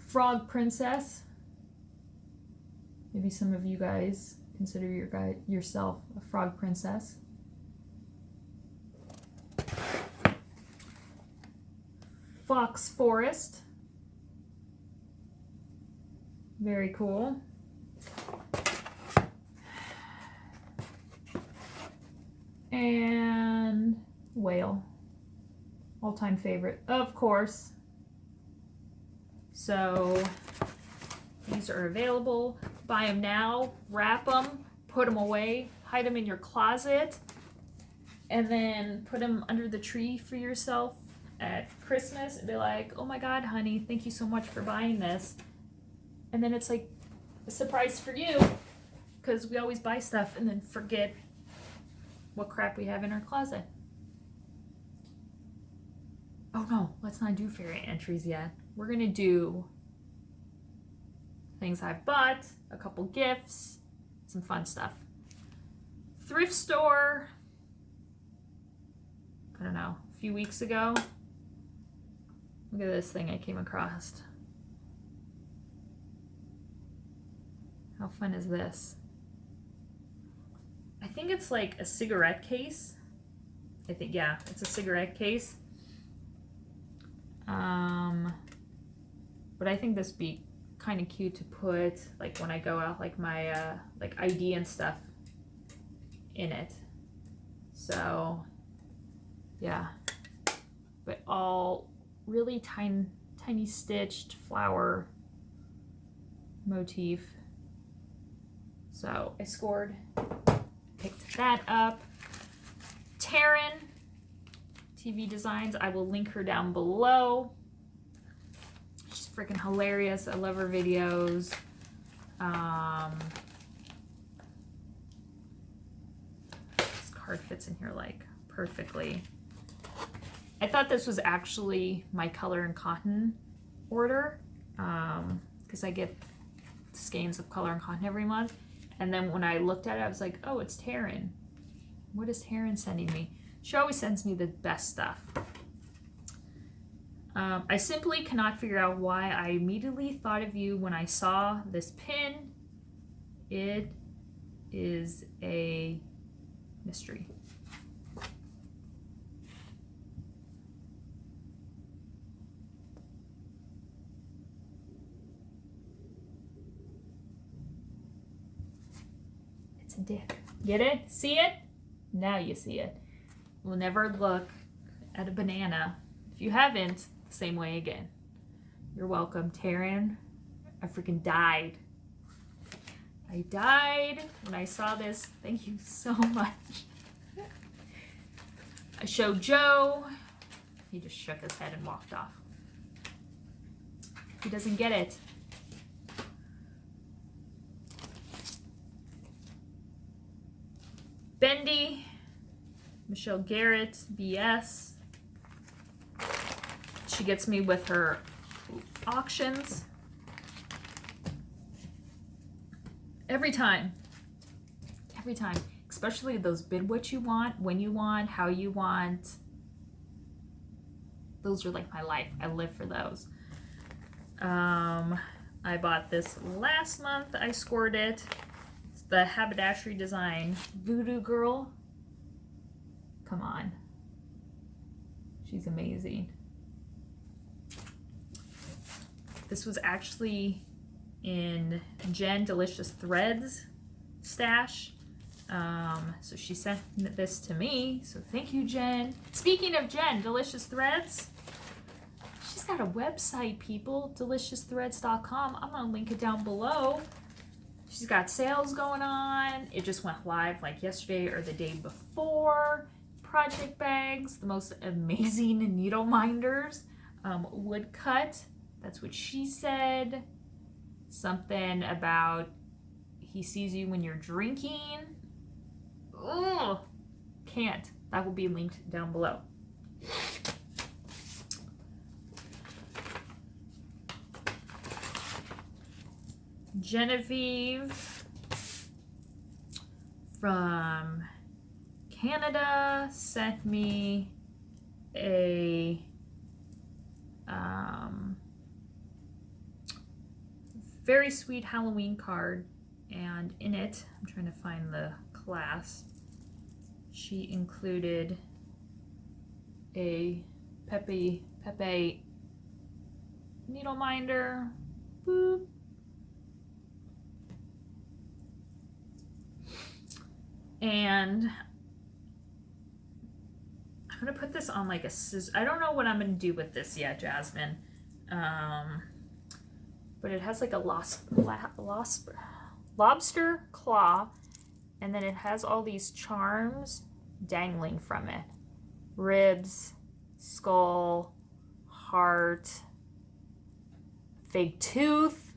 Frog Princess. Maybe some of you guys consider yourself a frog princess. Fox Forest. Very cool. And Whale. All-time favorite, of course. So these are available. Buy them now, wrap them, put them away, hide them in your closet, and then put them under the tree for yourself at Christmas and be like, oh my God, honey, thank you so much for buying this. And then it's like a surprise for you, because we always buy stuff and then forget what crap we have in our closet. Oh no, let's not do fairy entries yet. We're gonna do things I've bought, a couple gifts, some fun stuff. Thrift store, I don't know, a few weeks ago. Look at this thing I came across. How fun is this? I think it's like a cigarette case. I think, yeah, it's a cigarette case. But I think this would be kind of cute to put, like when I go out, like my like ID and stuff in it. So, yeah. But all really tiny stitched flower motif. So I scored, picked that up. Taryn TV Designs, I will link her down below. She's freaking hilarious. I love her videos. This card fits in here like perfectly. I thought this was actually my Color and Cotton order, because I get skeins of Color and Cotton every month. And then when I looked at it, I was like, oh, it's Taryn. What is Taryn sending me? She always sends me the best stuff. I simply cannot figure out why I immediately thought of you when I saw this pin. It is a mystery. It's a dick. Get it? See it? Now you see it. We'll never look at a banana, if you haven't, the same way again. You're welcome, Taryn. I freaking died. I died when I saw this. Thank you so much. I showed Joe. He just shook his head and walked off. He doesn't get it. Bendy, Michelle Garrett, BS. She gets me with her auctions. Every time. Every time. Especially those bid what you want, when you want, how you want. Those are like my life. I live for those. I bought this last month. I scored it. It's the Haberdashery Design Voodoo Girl. Come on. She's amazing. This was actually in Jen Delicious Threads stash. So she sent this to me. So thank you, Jen. Speaking of Jen, Delicious Threads. She's got a website, people. Deliciousthreads.com. I'm going to link it down below. She's got sales going on. It just went live like yesterday or the day before. Project bags. The most amazing needle minders. Wood cut. That's what she said. Something about he sees you when you're drinking. Ugh. Can't. That will be linked down below. Genevieve from Canada sent me a very sweet Halloween card, and in it, I'm trying to find the class, she included a Pepe needle minder. Boop. And I'm gonna put this on like a scissor. I don't know what I'm gonna do with this yet, Jasmine. But it has like a lobster claw, and then it has all these charms dangling from it. Ribs, skull, heart, fake tooth.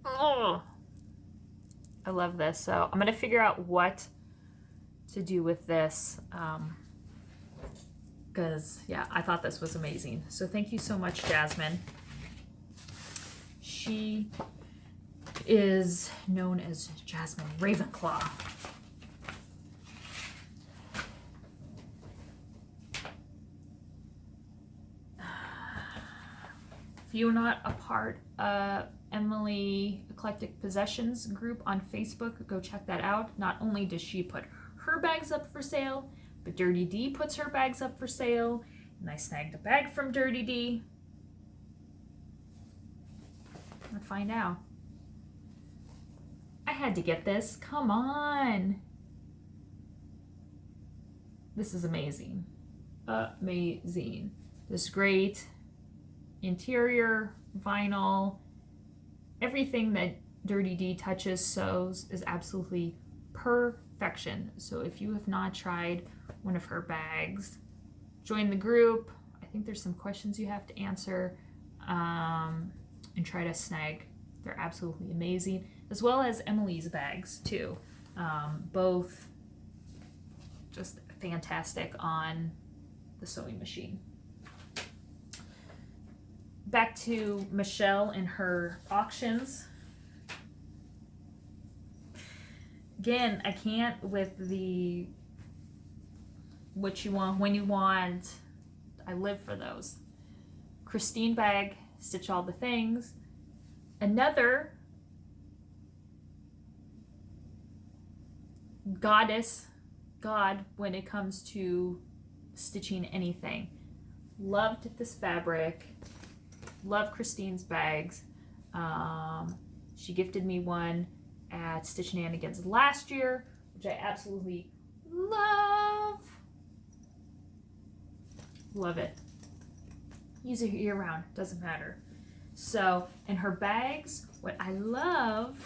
Oh, I love this. So I'm gonna figure out what to do with this. Because, yeah, I thought this was amazing. So thank you so much, Jasmine. She is known as Jasmine Ravenclaw. If you're not a part of Emily Eclectic Possessions group on Facebook, go check that out. Not only does she put her bags up for sale, but Dirty D puts her bags up for sale, and I snagged a bag from Dirty D. I'm gonna find out. I had to get this. Come on. This is amazing. Amazing. This great interior vinyl. everything that Dirty D touches, sews is absolutely perfection. So if you have not tried one of her bags, join the group. I think there's some questions you have to answer, and try to snag. They're absolutely amazing, as well as Emily's bags too. Both just fantastic on the sewing machine. Back to Michelle and her auctions. Again, I can't with the what you want, when you want. I live for those. Christine bag, Stitch All the Things. Another god when it comes to stitching anything. Loved this fabric. Love Christine's bags. She gifted me one at Stitch Shenanigans last year, which I absolutely love. Love it. Use it year round, doesn't matter. So, and her bags, what I love,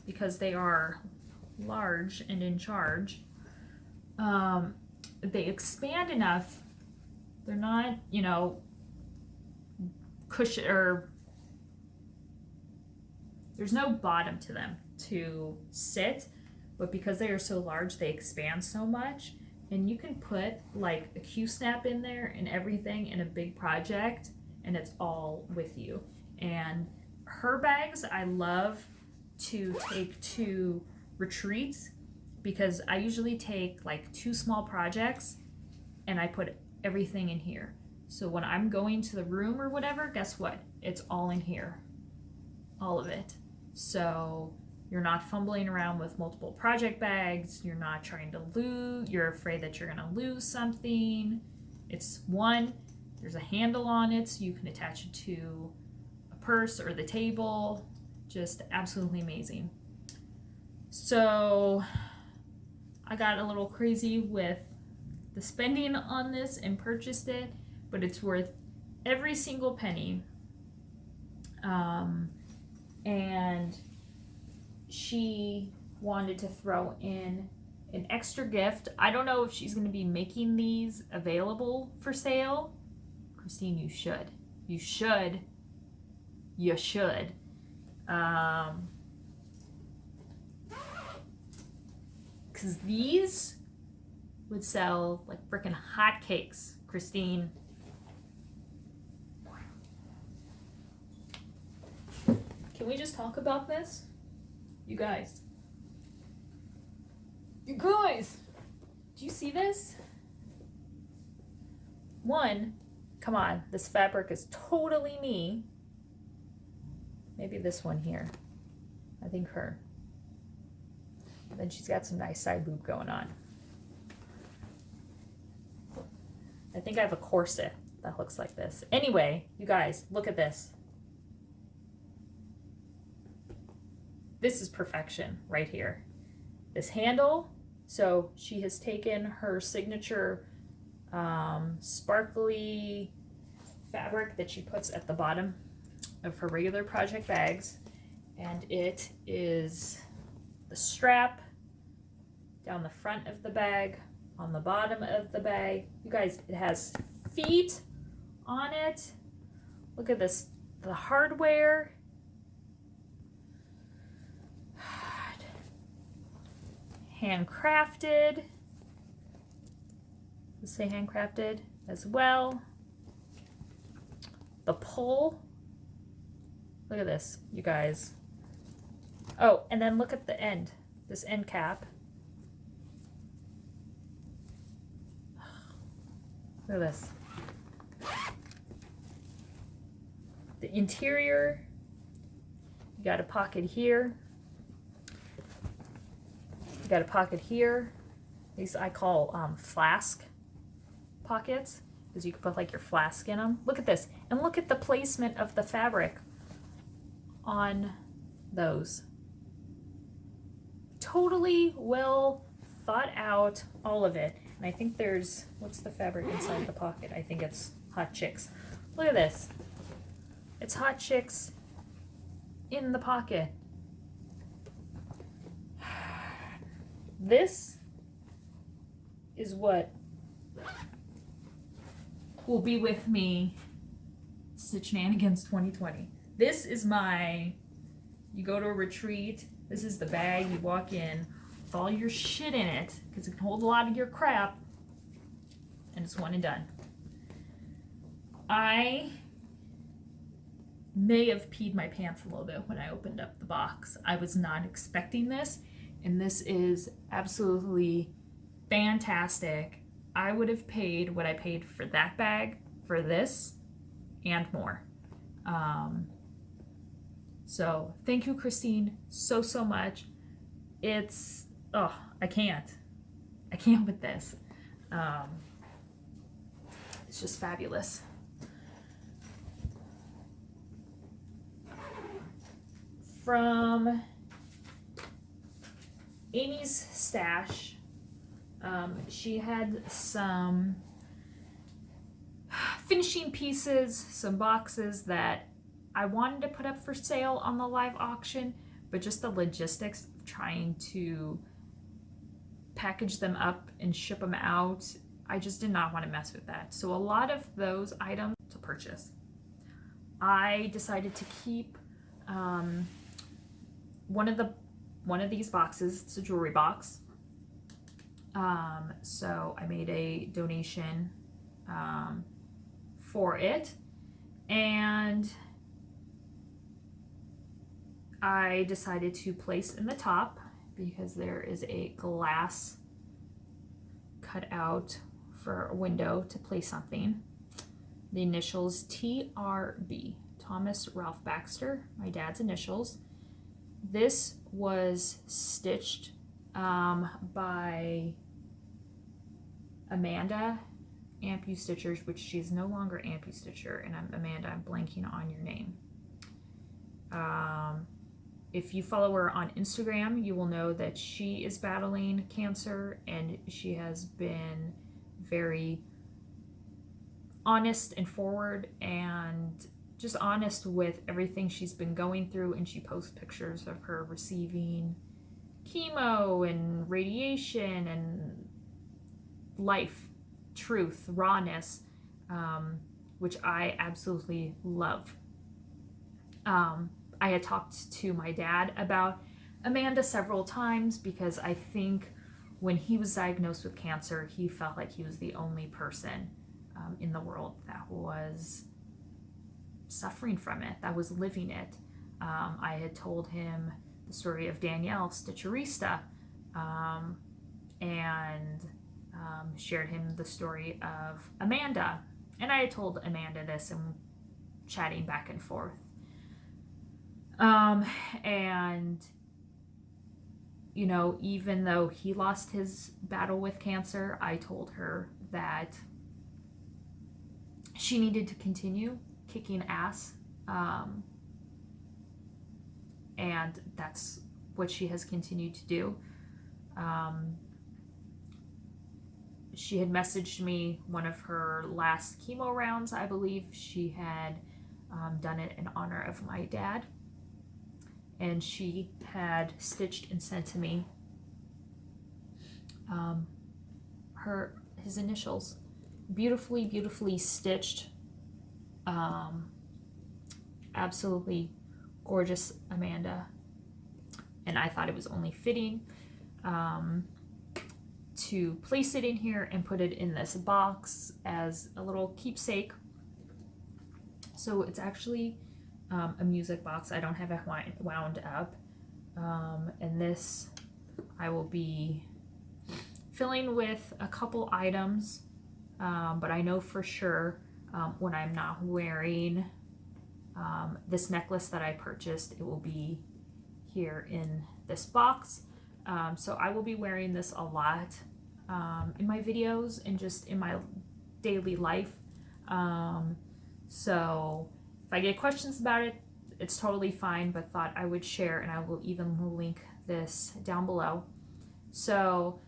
because they are large and in charge, they expand enough. They're not, you know, cushion, or there's no bottom to them to sit, but because they are so large, they expand so much, and you can put like a Q-snap in there and everything in a big project, and it's all with you. And her bags I love to take to retreats, because I usually take like 2 small projects and I put everything in here. So when I'm going to the room or whatever, guess what? It's all in here. All of it. So you're not fumbling around with multiple project bags. You're not trying to lose. You're afraid that you're going to lose something. It's one. There's a handle on it, so you can attach it to a purse or the table. Just absolutely amazing. So I got a little crazy with the spending on this and purchased it, but it's worth every single penny. And she wanted to throw in an extra gift. I don't know if she's going to be making these available for sale. Christine, you should. You should. You should. Because these would sell like freaking hotcakes, Christine. Can we just talk about this? You guys. You guys! Do you see this? One, come on, this fabric is totally me. Maybe this one here. I think her. And then she's got some nice side boob going on. I think I have a corset that looks like this. Anyway, you guys, look at this. This is perfection right here. This handle, so she has taken her signature sparkly fabric that she puts at the bottom of her regular project bags, and it is the strap down the front of the bag, on the bottom of the bag. You guys, it has feet on it. Look at this, the hardware. Handcrafted. Let's say handcrafted as well. The pull. Look at this, you guys. Oh, and then look at the end. This end cap. Look at this. The interior. You got a pocket here. You got a pocket here. These I call flask pockets, because you can put like your flask in them. Look at this, and look at the placement of the fabric on those. Totally well thought out, all of it. And I think there's, what's the fabric inside the pocket? I think it's Hot Chicks. Look at this. It's Hot Chicks in the pocket. This is what will be with me Stitchnanigans 2020. This is my, you go to a retreat, this is the bag, you walk in with all your shit in it, because it can hold a lot of your crap, and it's one and done. I may have peed my pants a little bit when I opened up the box. I was not expecting this, and this is absolutely fantastic. I would have paid what I paid for that bag for this and more. So thank you, Christine, so much. It's, oh, I can't with this. It's just fabulous. From Amy's stash, she had some finishing pieces, some boxes that I wanted to put up for sale on the live auction, but just the logistics of trying to package them up and ship them out, I just did not want to mess with that. So a lot of those items to purchase. I decided to keep one of these boxes. It's a jewelry box. So I made a donation for it, and I decided to place in the top, because there is a glass cut out for a window to place something, the initials TRB, Thomas Ralph Baxter, my dad's initials. This was stitched by Amanda AmpuStitchers, which she's no longer AmpuStitcher, and Amanda, I'm blanking on your name. If you follow her on Instagram, you will know that she is battling cancer, and she has been very honest and forward, and just honest with everything she's been going through, and she posts pictures of her receiving chemo and radiation and life, truth, rawness, which I absolutely love. I had talked to my dad about Amanda several times, because I think when he was diagnosed with cancer, he felt like he was the only person in the world that was suffering from it, that was living it. I had told him the story of Danielle Stitcherista, and shared him the story of Amanda. And I had told Amanda this, and chatting back and forth. And, you know, even though he lost his battle with cancer, I told her that she needed to continue kicking ass. And that's what she has continued to do. She had messaged me one of her last chemo rounds. I believe she had done it in honor of my dad. And she had stitched and sent to me his initials. Beautifully stitched. Absolutely gorgeous, Amanda. And I thought it was only fitting to place it in here and put it in this box as a little keepsake. So it's actually a music box. I don't have it wound up. And this I will be filling with a couple items, but I know for sure when I'm not wearing this necklace that I purchased, it will be here in this box. So I will be wearing this a lot in my videos and just in my daily life. So if I get questions about it, it's totally fine, but thought I would share, and I will even link this down below. So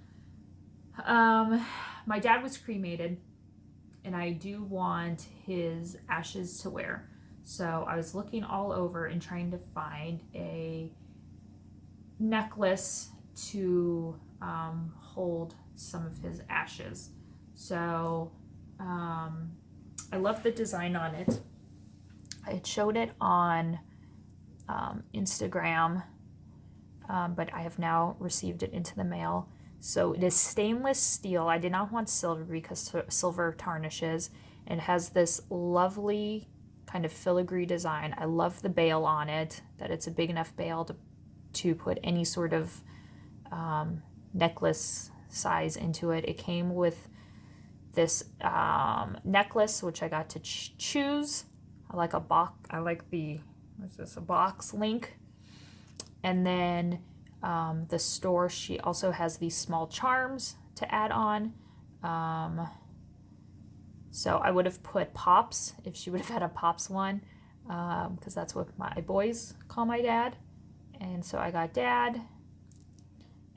my dad was cremated, and I do want his ashes to wear. So I was looking all over and trying to find a necklace to hold some of his ashes. So I love the design on it. I showed it on Instagram, but I have now received it into the mail. So it is stainless steel. I did not want silver because silver tarnishes. It has this lovely kind of filigree design. I love the bail on it, that it's a big enough bail to put any sort of necklace size into it. It came with this necklace, which I got to choose. I like a box. I like the, what's this, a box link. And then the store, she also has these small charms to add on. So I would have put Pops if she would have had a Pops one, because that's what my boys call my dad. And so I got Dad,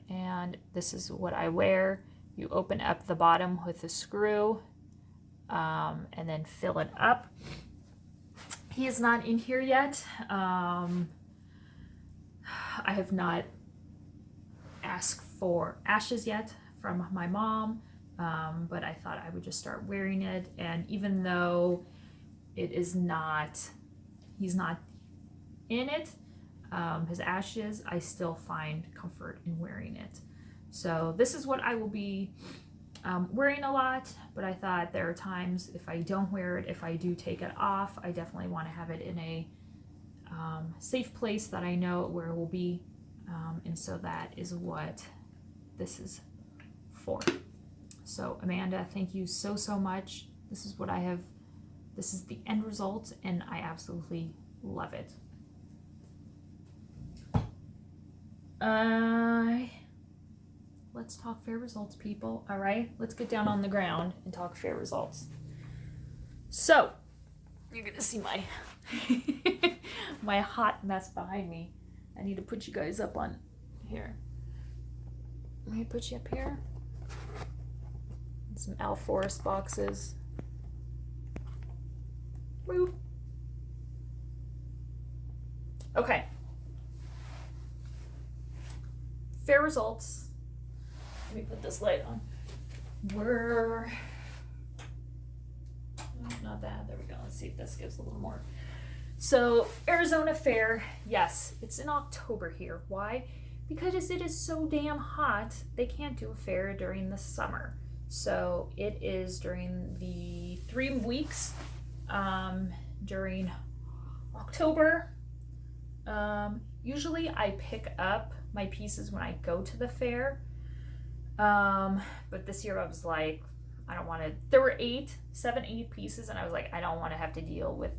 and this is what I wear. You open up the bottom with a screw, and then fill it up. He is not in here yet. I have not asked for ashes yet from my mom, but I thought I would just start wearing it. And even though it is not, he's not in it, his ashes, I still find comfort in wearing it. So this is what I will be wearing a lot, but I thought there are times if I don't wear it, if I do take it off, I definitely want to have it in a safe place that I know where it will be. And so that is what this is for. So Amanda, thank you so, so much. This is what I have. This is the end result, and I absolutely love it. Let's talk fair results, people. All right, let's get down on the ground and talk fair results. So you're gonna see my my hot mess behind me. I need to put you guys up on here. Let me put you up here. Some Alforest boxes. Woo. Okay. Fair results. Let me put this light on. We're not that. There we go. Let's see if this gives a little more. So Arizona Fair, yes, it's in October here. Why? Because it is so damn hot, they can't do a fair during the summer. So it is during the 3 weeks during October. Usually I pick up my pieces when I go to the fair. But this year I was like, I don't want to, there were 7, 8 pieces, and I was like, I don't want to have to deal with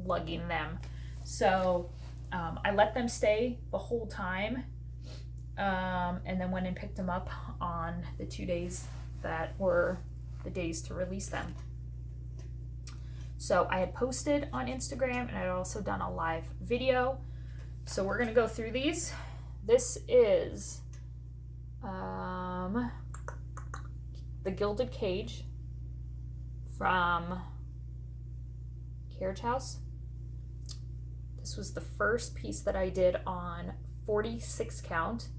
lugging them. So I let them stay the whole time, and then went and picked them up on the 2 days that were the days to release them. So I had posted on Instagram, and I had also done a live video. So we're gonna go through these. This is the Gilded Cage from Carriage House. This was the first piece that I did on 46 count.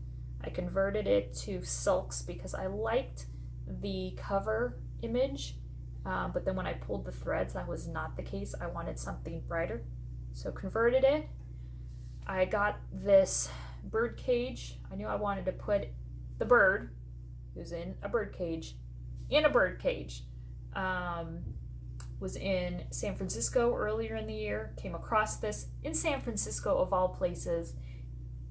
I converted it to silks because I liked the cover image, but then when I pulled the threads, that was not the case. I wanted something brighter, so converted it. I got this bird cage. I knew I wanted to put the bird who's in a bird cage in a bird cage. Was in San Francisco earlier in the year, came across this in San Francisco of all places,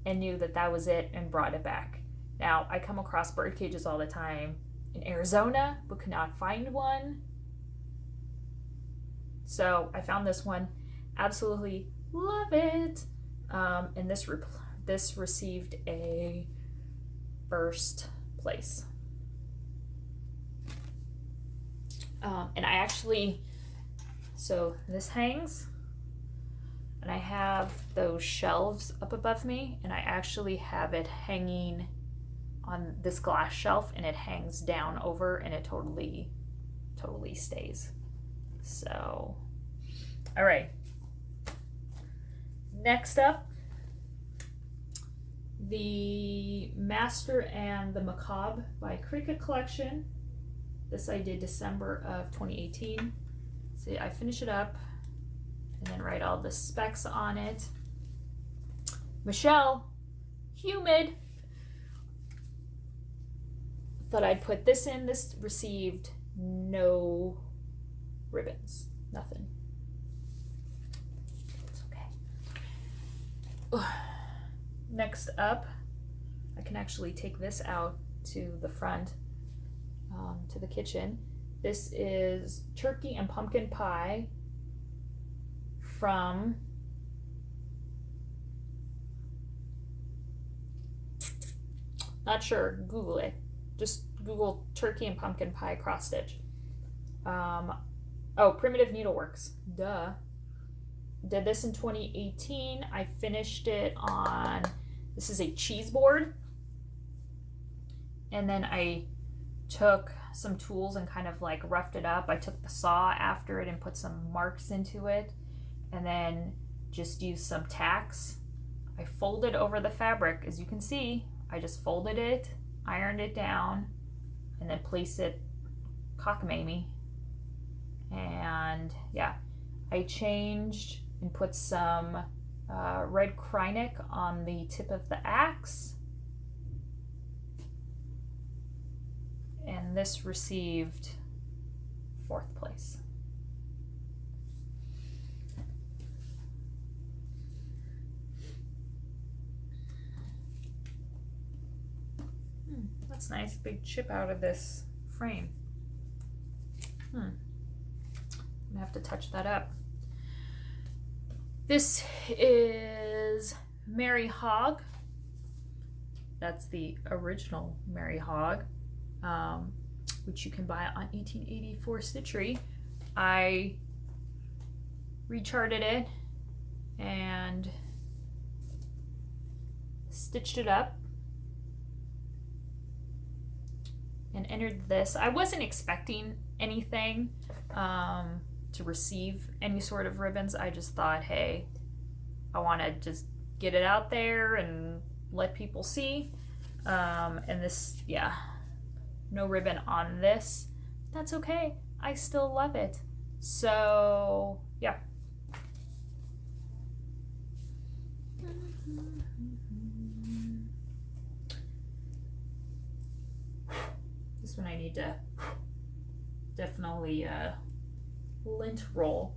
and knew that that was it and brought it back. Now, I come across bird cages all the time in Arizona, but could not find one. So I found this one, absolutely love it. And this received a first place. And I actually, so this hangs, and I have those shelves up above me, and I actually have it hanging on this glass shelf, and it hangs down over, and it totally stays. So, all right. Next up, the Master and the Macabre by Cricut Collection. This I did December of 2018. See, I finish it up and then write all the specs on it. Michelle, humid. Thought I'd put this in. This received no ribbons, nothing. It's okay. Next up, I can actually take this out to the front, to the kitchen. This is turkey and pumpkin pie from not sure, Google it. Just Google turkey and pumpkin pie cross stitch. Oh, Primitive Needleworks. Duh. Did this in 2018. I finished it on, this is a cheese board. And then I took some tools and kind of like roughed it up. I took the saw after it and put some marks into it. And then just used some tacks. I folded over the fabric. As you can see, I just folded it, ironed it down, and then placed it cockamamie. And yeah, I changed and put some red Krynic on the tip of the axe. And this received 4th place. That's nice, big chip out of this frame. I'm gonna have to touch that up. This is Mary Hogg. That's the original Mary Hogg, which you can buy on 1884 Stitchery. I recharted it and stitched it up and entered this. I wasn't expecting anything to receive any sort of ribbons. I just thought, hey, I want to just get it out there and let people see. And this, yeah, no ribbon on this. That's okay. I still love it. So, yeah. This one I need to definitely lint roll.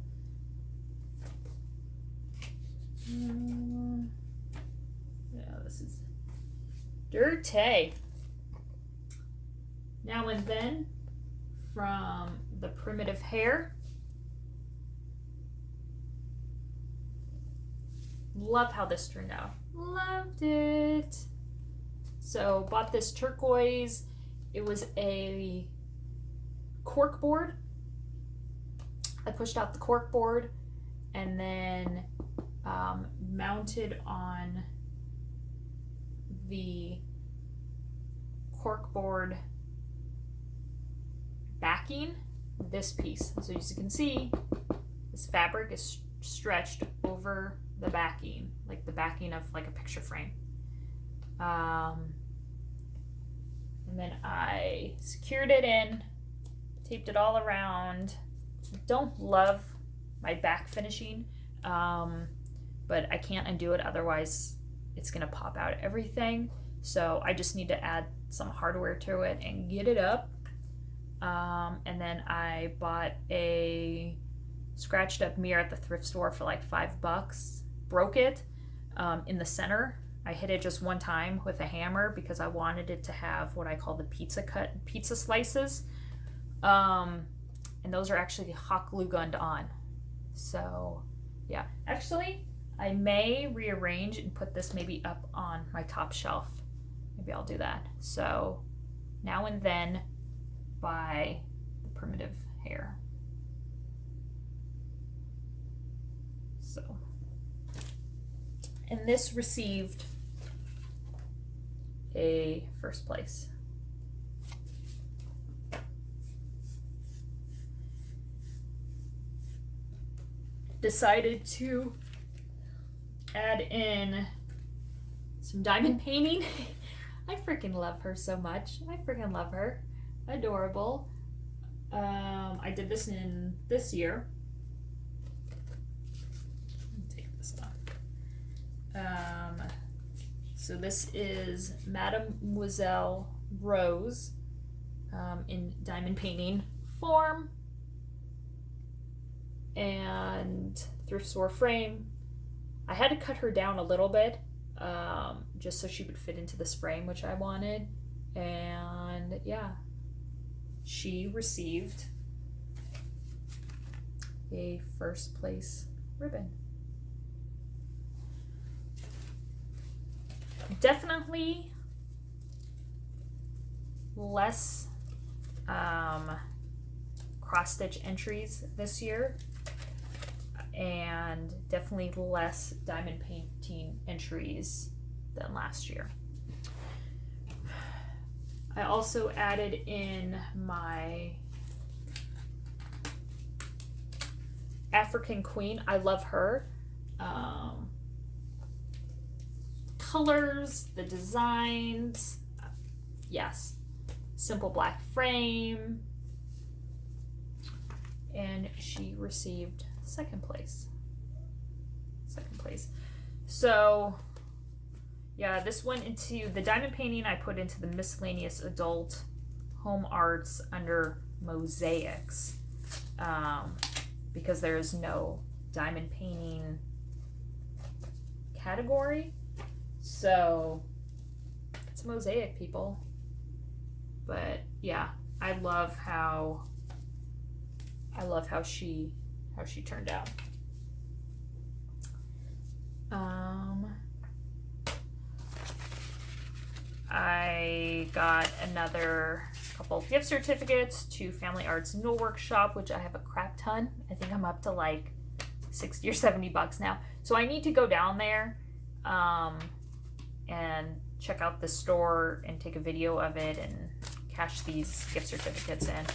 Yeah, this is dirty. Now and Then from the Primitive Hair. Love how this turned out. Loved it. So bought this turquoise. It was a cork board. I pushed out the cork board and then mounted on the cork board backing this piece. So as you can see, this fabric is stretched over the backing, like the backing of like a picture frame. And then I secured it in, taped it all around. Don't love my back finishing, but I can't undo it, otherwise it's gonna pop out everything. So I just need to add some hardware to it and get it up. And then I bought a scratched up mirror at the thrift store for like $5. Broke it in the center. I hit it just one time with a hammer because I wanted it to have what I call the pizza slices. And those are actually hot glue gunned on. So yeah, actually I may rearrange and put this maybe up on my top shelf. Maybe I'll do that. So Now and Then by the Primitive Hair. So, and this received a 1st place. Decided to add in some diamond painting. I freaking love her so much. I freaking love her. Adorable. I did this in this year. Let me take this off. So this is Mademoiselle Rose in diamond painting form and thrift store frame. I had to cut her down a little bit just so she would fit into this frame, which I wanted. And yeah, she received a first place ribbon. Definitely less cross-stitch entries this year, and definitely less diamond painting entries than last year. I also added in my African Queen. I love her. Colors, the designs, yes. Simple black frame. And she received second place. So yeah, this went into the diamond painting. I put into the miscellaneous adult home arts under mosaics, because there is no diamond painting category. So it's mosaic, people. But yeah, I love how she turned out. I got another couple of gift certificates to Family Arts Needle Workshop, which I have a crap ton. I think I'm up to like 60 or 70 bucks now. So I need to go down there and check out the store and take a video of it and cash these gift certificates in.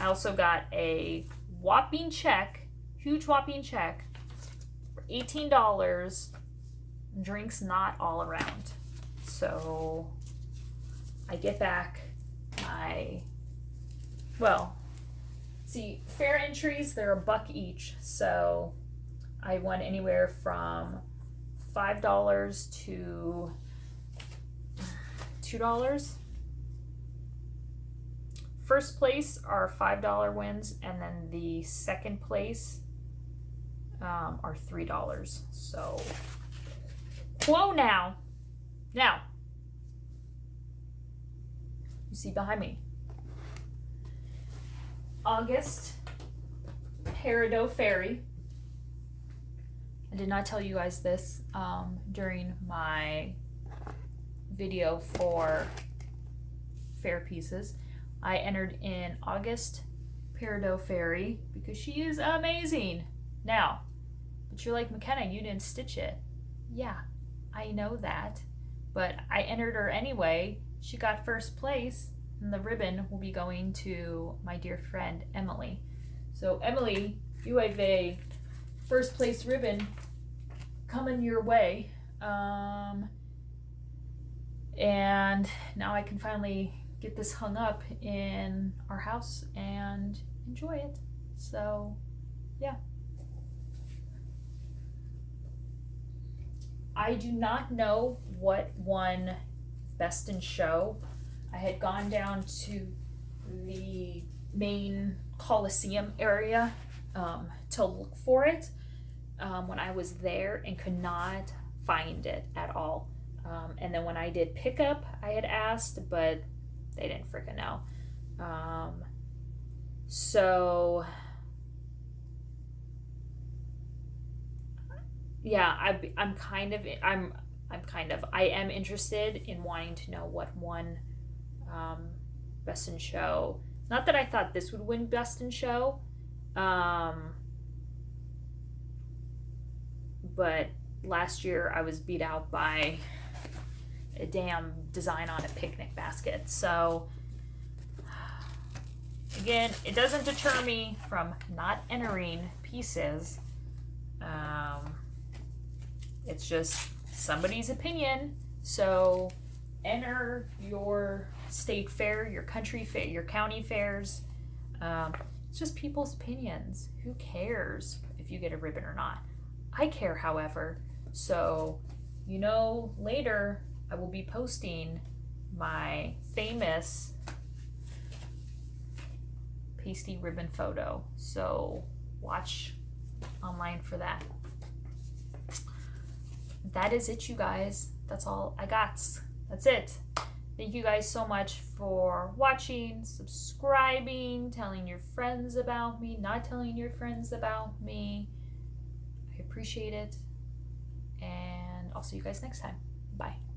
I also got a whopping check, huge whopping check for $18, drinks not all around. So I get back fair entries, they're $1 each. So I won anywhere from $5 to $2. First place are $5 wins, and then the second place are $3. So, whoa now. Now, you see behind me, August Peridot Fairy. I did not tell you guys this during my video for fair pieces. I entered in August Peridot Fairy because she is amazing. Now, but you're like, McKenna, you didn't stitch it. Yeah, I know that, but I entered her anyway. She got first place, and the ribbon will be going to my dear friend Emily. So Emily, you have a first place ribbon coming your way, and now I can finally get this hung up in our house and enjoy it. So yeah, I do not know what won Best in Show. I had gone down to the main Coliseum area to look for it when I was there and could not find it at all. And then when I did pick up, I had asked, but they didn't freaking know. So yeah, I am interested in wanting to know what won Best in Show. Not that I thought this would win Best in Show, but last year I was beat out by a damn design on a picnic basket. So again, it doesn't deter me from not entering pieces. It's just somebody's opinion. So enter your state fair, your country fair, your county fairs. It's just people's opinions. Who cares if you get a ribbon or not? I care, however. So, later I will be posting my famous pasty ribbon photo. So watch online for that. That is it, you guys. That's all I got. That's it. Thank you guys so much for watching, subscribing, telling your friends about me, not telling your friends about me. I appreciate it. And I'll see you guys next time. Bye.